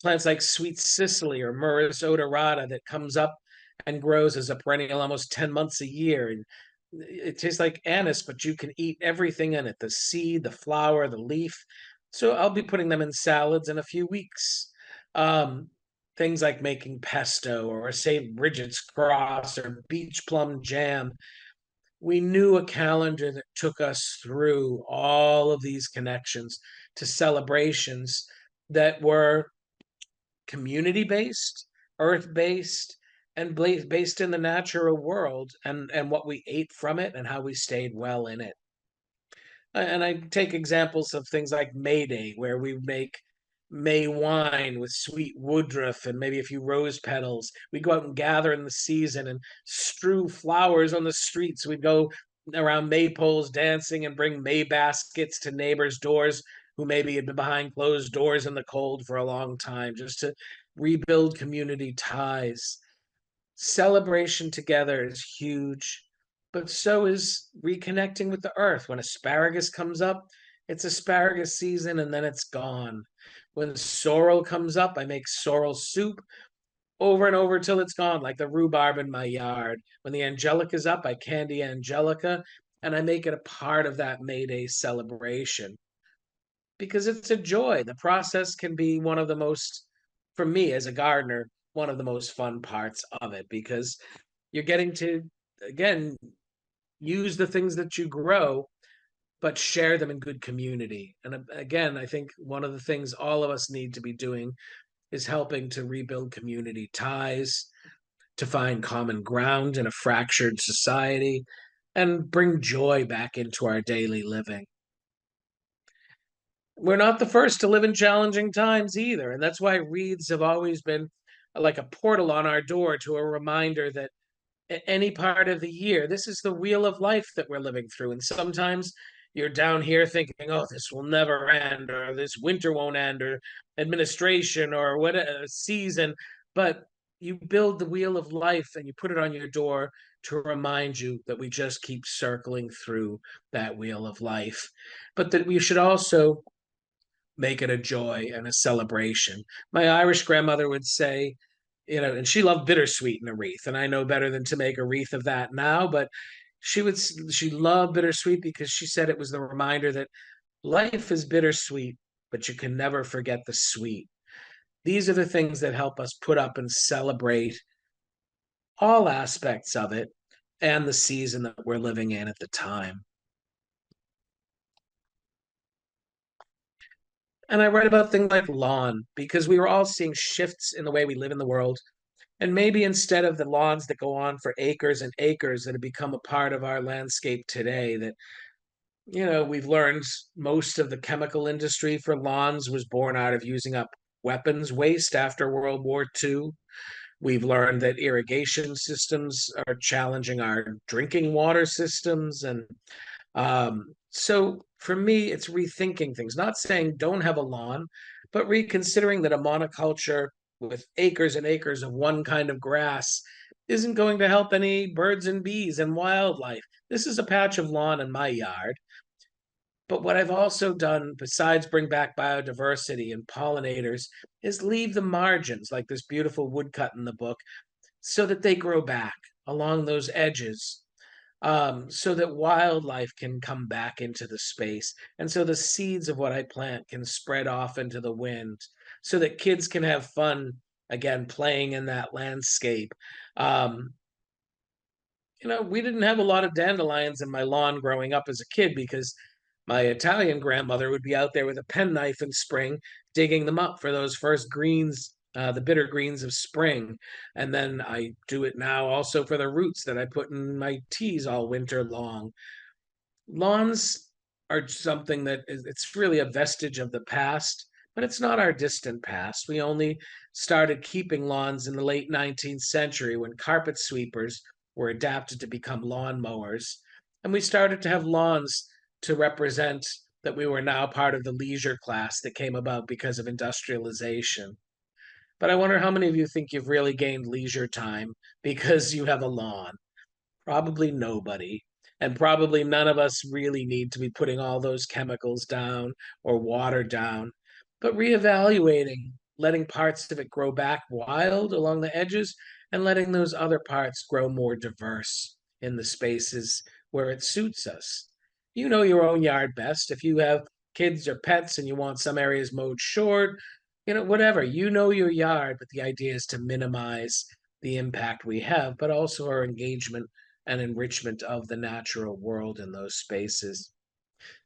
Speaker 2: plants like sweet cicely or Murus odorata that comes up and grows as a perennial almost 10 months a year. And it tastes like anise, but you can eat everything in it, the seed, the flower, the leaf. So I'll be putting them in salads in a few weeks. Um, Things like making pesto or St. Bridget's cross or beach plum jam. We knew a calendar that took us through all of these connections to celebrations that were community based, earth based, and based in the natural world and what we ate from it and how we stayed well in it. And I take examples of things like May Day, where we make May wine with sweet woodruff and maybe a few rose petals. We go out and gather in the season and strew flowers on the streets. We'd go around maypoles dancing and bring May baskets to neighbors' doors who maybe had been behind closed doors in the cold for a long time, just to rebuild community ties. Celebration together is huge, but so is reconnecting with the earth. When asparagus comes up, it's asparagus season and then it's gone. When sorrel comes up, I make sorrel soup over and over till it's gone, like the rhubarb in my yard. When the angelica is up, I candy angelica and I make it a part of that May Day celebration because it's a joy. The process can be one of the most, for me as a gardener, one of the most fun parts of it because you're getting to, again, use the things that you grow, but share them in good community. And again, I think one of the things all of us need to be doing is helping to rebuild community ties, to find common ground in a fractured society, and bring joy back into our daily living. We're not the first to live in challenging times either. And that's why wreaths have always been like a portal on our door to a reminder that at any part of the year, this is the wheel of life that we're living through. And sometimes you're down here thinking, oh, this will never end, or this winter won't end, or administration, or what a season. But you build the wheel of life and you put it on your door to remind you that we just keep circling through that wheel of life. But that we should also make it a joy and a celebration. My Irish grandmother would say, and she loved bittersweet in a wreath. And I know better than to make a wreath of that now, but she loved bittersweet because she said it was the reminder that life is bittersweet, but you can never forget the sweet. These are the things that help us put up and celebrate all aspects of it and the season that we're living in at the time. And I write about things like lawn because we were all seeing shifts in the way we live in the world. And maybe instead of the lawns that go on for acres and acres that have become a part of our landscape today, that, we've learned most of the chemical industry for lawns was born out of using up weapons waste after World War II. We've learned that irrigation systems are challenging our drinking water systems. And so for me, it's rethinking things, not saying don't have a lawn, but reconsidering that a monoculture with acres and acres of one kind of grass isn't going to help any birds and bees and wildlife. This is a patch of lawn in my yard. But what I've also done, besides bring back biodiversity and pollinators, is leave the margins, like this beautiful woodcut in the book, so that they grow back along those edges, so that wildlife can come back into the space. And so the seeds of what I plant can spread off into the wind, so that kids can have fun again playing in that landscape. Um, we didn't have a lot of dandelions in my lawn growing up as a kid because my Italian grandmother would be out there with a penknife in spring, digging them up for those first greens, the bitter greens of spring. And then I do it now also for the roots that I put in my teas all winter long. Lawns are something that it's really a vestige of the past, but it's not our distant past. We only started keeping lawns in the late 19th century when carpet sweepers were adapted to become lawn mowers. And we started to have lawns to represent that we were now part of the leisure class that came about because of industrialization. But I wonder how many of you think you've really gained leisure time because you have a lawn? Probably nobody. And probably none of us really need to be putting all those chemicals down or water down, but reevaluating, letting parts of it grow back wild along the edges and letting those other parts grow more diverse in the spaces where it suits us. You know your own yard best. If you have kids or pets and you want some areas mowed short, whatever, you know your yard, but the idea is to minimize the impact we have, but also our engagement and enrichment of the natural world in those spaces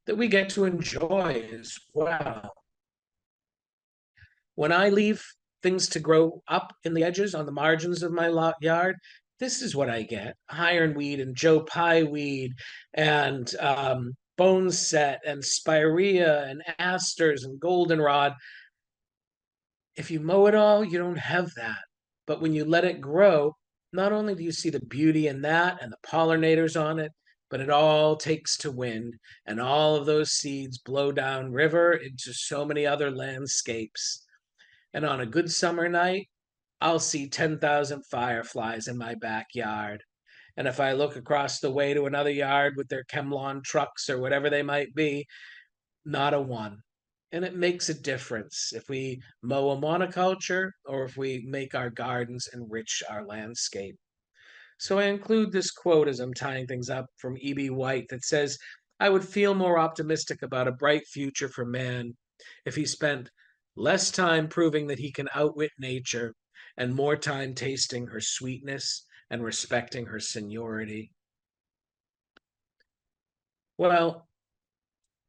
Speaker 2: that we get to enjoy as well. When I leave things to grow up in the edges on the margins of my yard, this is what I get: ironweed and Joe Pye weed and boneset and spirea and asters and goldenrod. If you mow it all, you don't have that. But when you let it grow, not only do you see the beauty in that and the pollinators on it, but it all takes to wind, and all of those seeds blow down river into so many other landscapes. And on a good summer night, I'll see 10,000 fireflies in my backyard. And if I look across the way to another yard with their Chemlon trucks or whatever they might be, not a one. And it makes a difference if we mow a monoculture or if we make our gardens enrich our landscape. So I include this quote as I'm tying things up from E.B. White that says, I would feel more optimistic about a bright future for man if he spent less time proving that he can outwit nature and more time tasting her sweetness and respecting her seniority. Well,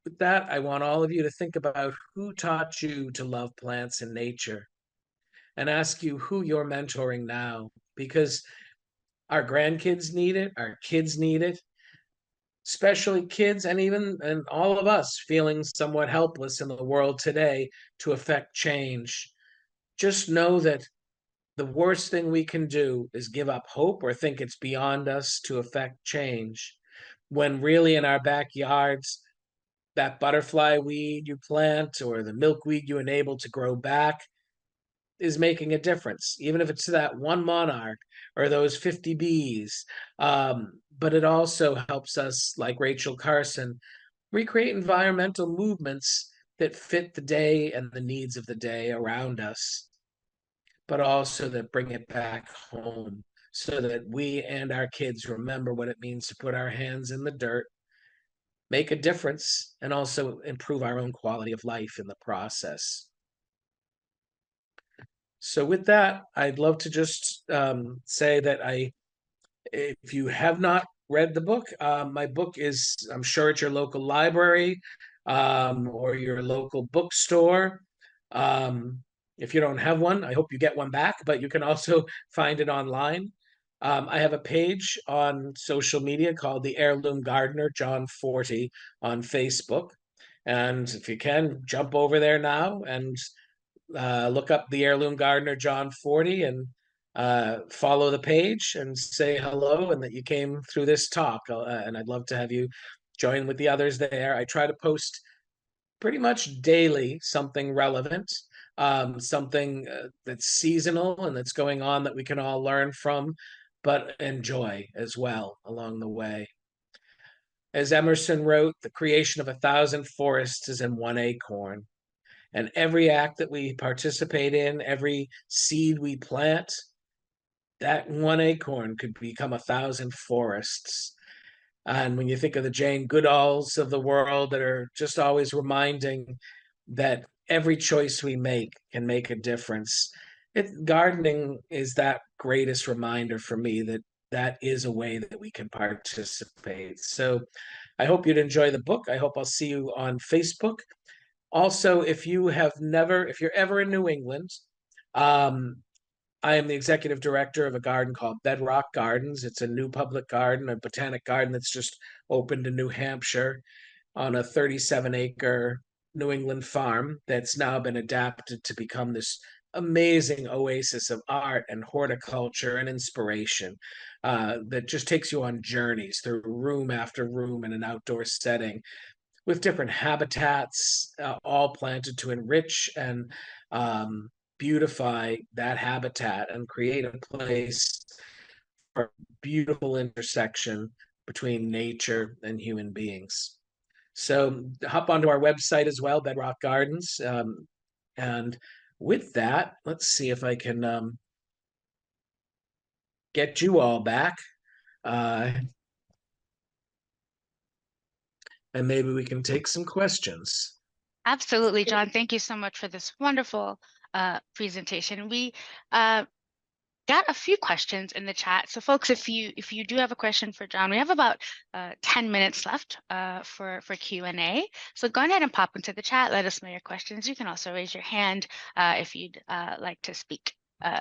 Speaker 2: with that, I want all of you to think about who taught you to love plants and nature and ask you who you're mentoring now, because our grandkids need it, our kids need it, especially kids, and all of us feeling somewhat helpless in the world today to affect change. Just know that the worst thing we can do is give up hope or think it's beyond us to affect change, when really in our backyards, that butterfly weed you plant or the milkweed you enable to grow back is making a difference, even if it's to that one monarch or those 50 bees. But it also helps us, like Rachel Carson, recreate environmental movements that fit the day and the needs of the day around us, but also that bring it back home so that we and our kids remember what it means to put our hands in the dirt, make a difference, and also improve our own quality of life in the process. So, with that, I'd love to just say that if you have not read the book, my book is, I'm sure, at your local library or your local bookstore. Um, if you don't have one, I hope you get one back, but you can also find it online. I have a page on social media called the Heirloom Gardener, John Forti, on Facebook. And if you can, jump over there now and look up the Heirloom Gardener John Forti and follow the page and say hello and that you came through this talk. And I'd love to have you join with the others there. I try to post pretty much daily something relevant, something that's seasonal and that's going on that we can all learn from, but enjoy as well along the way. As Emerson wrote, the creation of 1,000 forests is in one acorn. And every act that we participate in, every seed we plant, that one acorn could become 1,000 forests. And when you think of the Jane Goodalls of the world that are just always reminding that every choice we make can make a difference, gardening is that greatest reminder for me that that is a way that we can participate. So I hope you'd enjoy the book. I hope I'll see you on Facebook. Also, if you're ever in New England, um, I am the executive director of a garden called Bedrock Gardens. It's a new public garden, a botanic garden that's just opened in New Hampshire on a 37-acre New England farm that's now been adapted to become this amazing oasis of art and horticulture and inspiration that just takes you on journeys through room after room in an outdoor setting with different habitats, all planted to enrich and beautify that habitat and create a place for a beautiful intersection between nature and human beings. So hop onto our website as well, Bedrock Gardens. And with that, let's see if I can get you all back. Uh, and maybe we can take some questions.
Speaker 1: Absolutely, John. Thank you so much for this wonderful presentation. We got a few questions in the chat. So folks, if you do have a question for John, we have about 10 minutes left for Q&A. So go ahead and pop into the chat. Let us know your questions. You can also raise your hand if you'd like to speak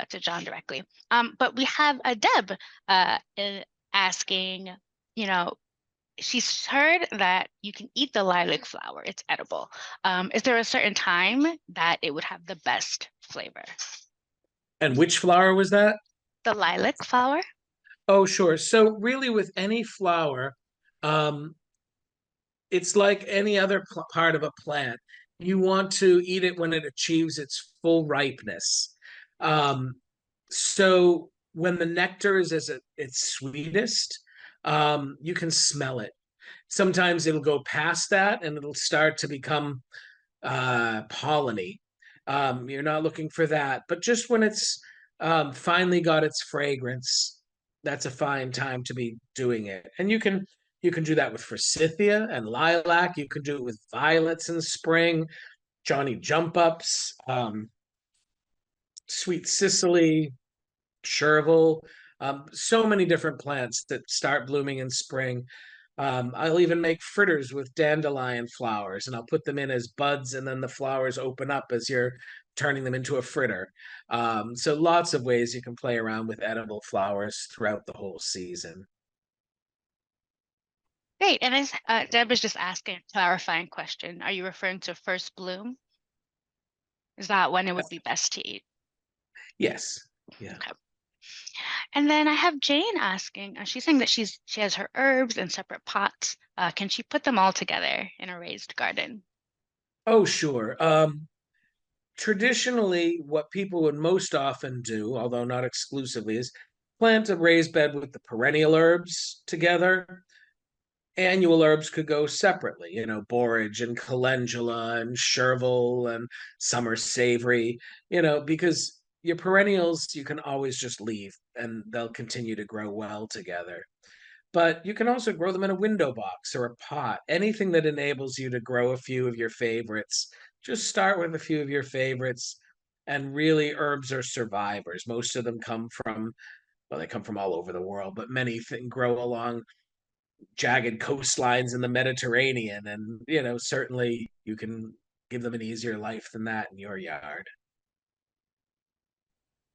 Speaker 1: to John directly. But we have a Deb asking, you know, she's heard that you can eat the lilac flower. It's edible. Is there a certain time that it would have the best flavor?
Speaker 2: And which flower was that?
Speaker 1: The lilac flower?
Speaker 2: Oh, sure. So really with any flower, um, it's like any other part of a plant. You want to eat it when it achieves its full ripeness. Um, so when the nectar is at its sweetest, you can smell it. Sometimes it'll go past that and it'll start to become polleny. You're not looking for that, but just when it's finally got its fragrance, that's a fine time to be doing it. And you can do that with forsythia and lilac. You can do it with violets in spring, Johnny jump ups, sweet Cicely, chervil, so many different plants that start blooming in spring. I'll even make fritters with dandelion flowers and I'll put them in as buds and then the flowers open up as you're turning them into a fritter. So lots of ways you can play around with edible flowers throughout the whole season.
Speaker 1: Great. And as Deb is just asking a clarifying question, are you referring to first bloom? Is that when it would be best to eat?
Speaker 2: Yes. Yeah.
Speaker 1: Okay. And then I have Jane asking, she's saying that she has her herbs in separate pots. Can she put them all together in a raised garden?
Speaker 2: Oh, sure. Traditionally, what people would most often do, although not exclusively, is plant a raised bed with the perennial herbs together. annual herbs could go separately, borage and calendula and chervil and summer savory, because your perennials you can always just leave and they'll continue to grow well together. But you can also grow them in a window box or a pot, anything that enables you to grow a few of your favorites. Just start with a few of your favorites. And really, herbs are survivors. Most of them come from, well, they come from all over the world, but many grow along jagged coastlines in the Mediterranean. And, certainly you can give them an easier life than that in your yard.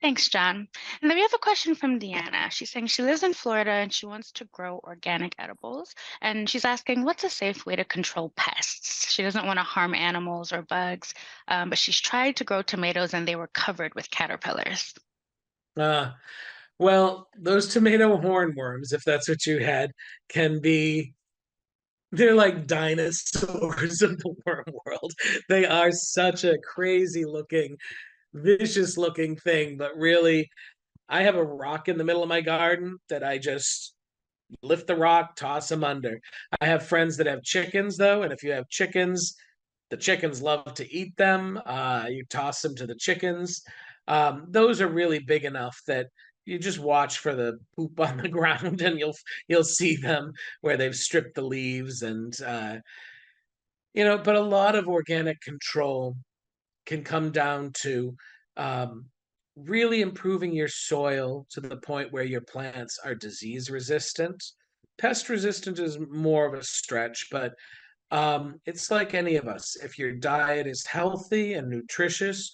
Speaker 1: Thanks, John. And then we have a question from Deanna. She's saying she lives in Florida and she wants to grow organic edibles. And she's asking, what's a safe way to control pests? She doesn't want to harm animals or bugs, but she's tried to grow tomatoes and they were covered with caterpillars.
Speaker 2: Uh, well, those tomato hornworms, if that's what you had, can be they're like dinosaurs of the worm world. They are such a crazy looking, vicious looking thing. But really, I have a rock in the middle of my garden that I just lift the rock, toss them under. I have friends that have chickens, though. And if you have chickens, the chickens love to eat them. You toss them to the chickens. Those are really big enough that you just watch for the poop on the ground and you'll see them where they've stripped the leaves and but a lot of organic control can come down to um, really improving your soil to the point where your plants are disease resistant. Pest resistant is more of a stretch, but it's like any of us. If your diet is healthy and nutritious,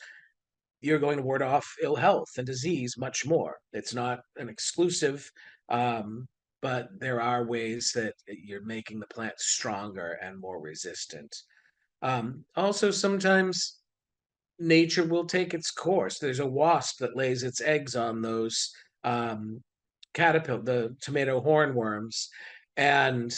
Speaker 2: you're going to ward off ill health and disease much more. It's not an exclusive, but there are ways that you're making the plant stronger and more resistant. Also, sometimes nature will take its course. There's a wasp that lays its eggs on those caterpillar, the tomato hornworms, and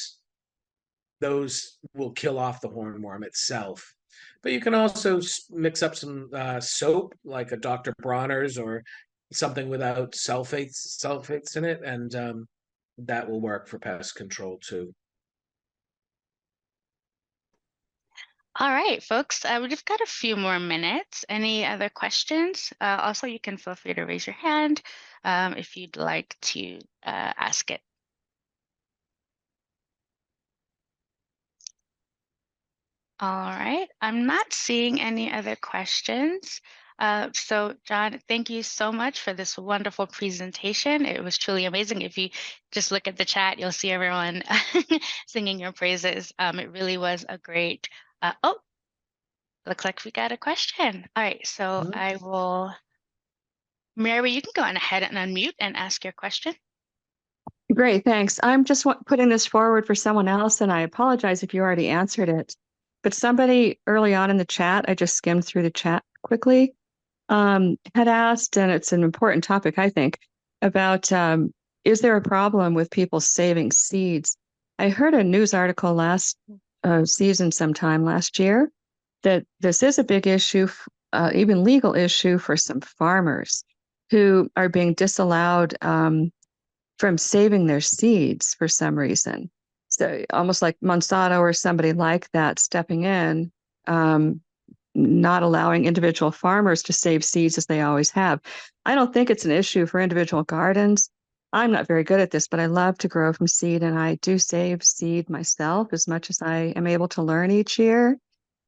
Speaker 2: those will kill off the hornworm itself. But you can also mix up some soap, like a Dr. Bronner's or something without sulfates in it, and that will work for pest control too.
Speaker 1: All right, folks, we've got a few more minutes. Any other questions? Also, you can feel free to raise your hand if you'd like to ask it. All right, I'm not seeing any other questions. So, John, thank you so much for this wonderful presentation. It was truly amazing. If you just look at the chat, you'll see everyone singing your praises. It really was a great. Oh, looks like we got a question. All right, so
Speaker 2: Mhm.
Speaker 1: I will. Mary, you can go on ahead and unmute and ask your question.
Speaker 3: Great, thanks. I'm just putting this forward for someone else, and I apologize if you already answered it. But somebody early on in the chat, I just skimmed through the chat quickly, had asked, and it's an important topic, I think, about is there a problem with people saving seeds? I heard a news article last season, sometime last year, that this is a big issue, even legal issue for some farmers who are being disallowed from saving their seeds for some reason. So almost like Monsanto or somebody like that stepping in, um, not allowing individual farmers to save seeds as they always have. I don't think it's an issue for individual gardens. I'm not very good at this, but I love to grow from seed and I do save seed myself as much as I am able to learn each year.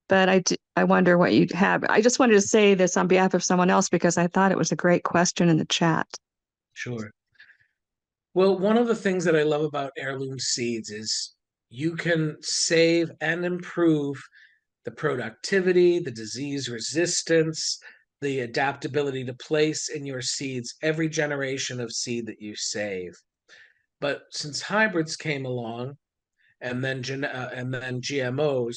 Speaker 3: But I wonder what you'd have. I just wanted to say this on behalf of someone else because I thought it was a great question in the chat.
Speaker 2: Sure. Well, one of the things that I love about heirloom seeds is you can save and improve the productivity, the disease resistance, the adaptability to place in your seeds every generation of seed that you save. But since hybrids came along and then GMOs,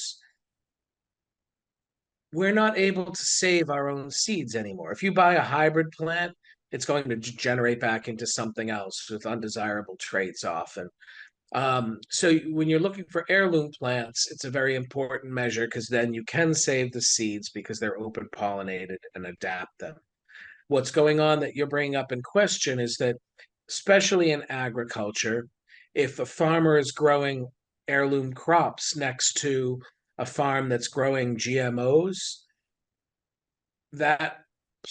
Speaker 2: we're not able to save our own seeds anymore. If you buy a hybrid plant, it's going to generate back into something else with undesirable traits often. So when you're looking for heirloom plants, it's a very important measure because then you can save the seeds because they're open pollinated and adapt them. What's going on that you're bringing up in question is that, especially in agriculture, if a farmer is growing heirloom crops next to a farm that's growing GMOs, that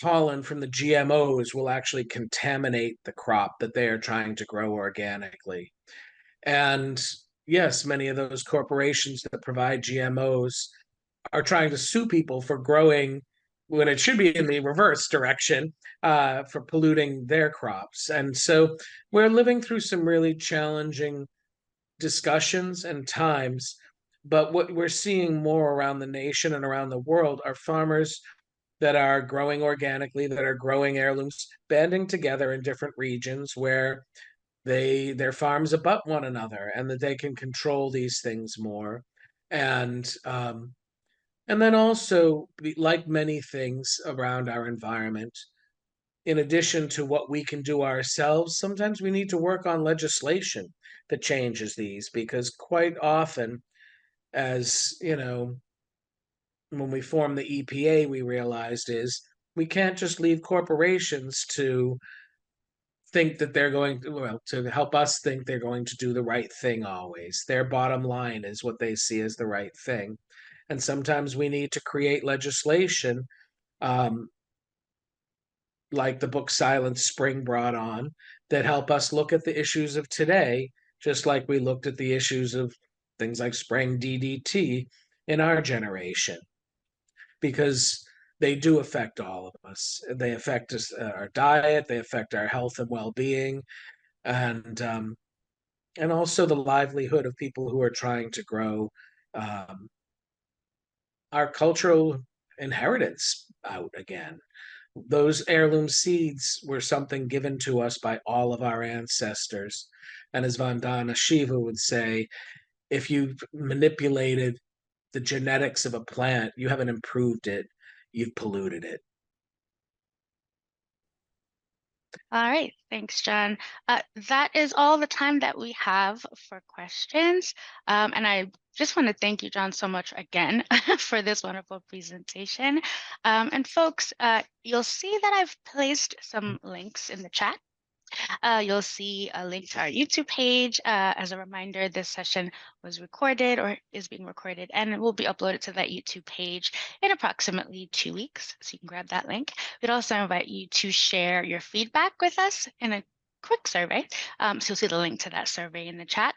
Speaker 2: pollen from the GMOs will actually contaminate the crop that they are trying to grow organically. And yes, many of those corporations that provide GMOs are trying to sue people for growing when it should be in the reverse direction, for polluting their crops. And so we're living through some really challenging discussions and times. But what we're seeing more around the nation and around the world are farmers that are growing organically, that are growing heirlooms, banding together in different regions where their farms abut one another and that they can control these things more. And then also, like many things around our environment, in addition to what we can do ourselves, sometimes we need to work on legislation that changes these, because quite often, as you know, when we formed the EPA, we realized is we can't just leave corporations to think that they're going to, well, to help us think they're going to do the right thing always. Their bottom line is what they see as the right thing. And sometimes we need to create legislation, um, like the book Silent Spring brought on, that help us look at the issues of today, just like we looked at the issues of things like spraying DDT in our generation, because they do affect all of us. They affect us, our diet, they affect our health and well-being, and um, and also the livelihood of people who are trying to grow um, our cultural inheritance out again. Those heirloom seeds were something given to us by all of our ancestors. And as Vandana Shiva would say, if you've manipulated the genetics of a plant, you haven't improved it, you've polluted it.
Speaker 1: All right, thanks, John. That is all the time that we have for questions. And I just want to thank you, John, so much again for this wonderful presentation. And folks, you'll see that I've placed some links in the chat. You'll see a link to our YouTube page. As a reminder, this session was recorded or is being recorded, and it will be uploaded to that YouTube page in approximately 2 weeks. So you can grab that link. We'd also invite you to share your feedback with us in a quick survey. So you'll see the link to that survey in the chat.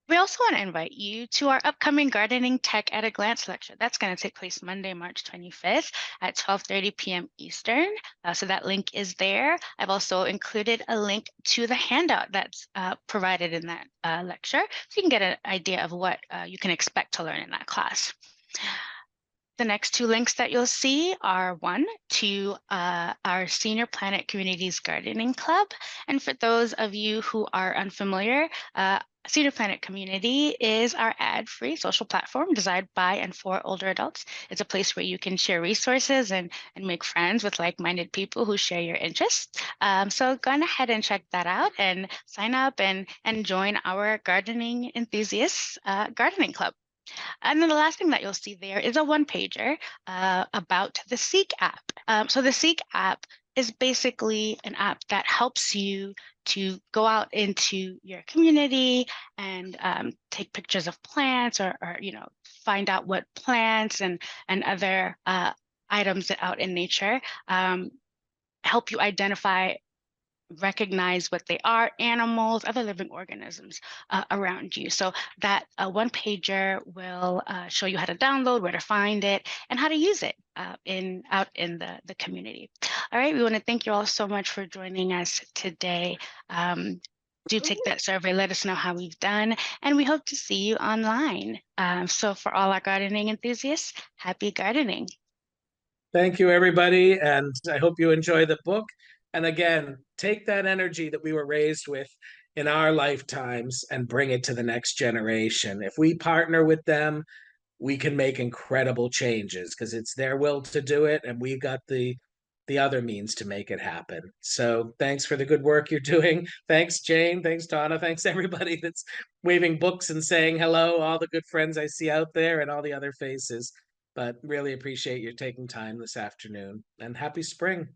Speaker 1: We also want to invite you to our upcoming Gardening Tech at a Glance lecture. That's going to take place Monday, March 25th at 12:30 p.m. Eastern. So that link is there. I've also included a link to the handout that's provided in that lecture, so you can get an idea of what you can expect to learn in that class. The next two links that you'll see are one to our Senior Planet Communities Gardening Club. And for those of you who are unfamiliar, Senior Planet Community is our ad-free social platform designed by and for older adults. It's a place where you can share resources and make friends with like-minded people who share your interests. So go ahead and check that out and sign up and join our gardening enthusiasts gardening club. And then the last thing that you'll see there is a one-pager about the Seek app. So the Seek app is basically an app that helps you to go out into your community and take pictures of plants, or find out what plants and other items out in nature help you identify, recognize what they are, animals, other living organisms around you. So that one pager will show you how to download, where to find it, and how to use it out in the community. All right, we want to thank you all so much for joining us today. Do take that survey, let us know how we've done, and we hope to see you online. So for all our gardening enthusiasts, happy gardening.
Speaker 2: Thank you, everybody, and I hope you enjoy the book. And again, take that energy that we were raised with in our lifetimes and bring it to the next generation. If we partner with them, we can make incredible changes, because it's their will to do it, and we've got the other means to make it happen. So thanks for the good work you're doing. Thanks, Jane. Thanks, Donna. Thanks, everybody that's waving books and saying hello, all the good friends I see out there and all the other faces. But really appreciate you taking time this afternoon, and happy spring.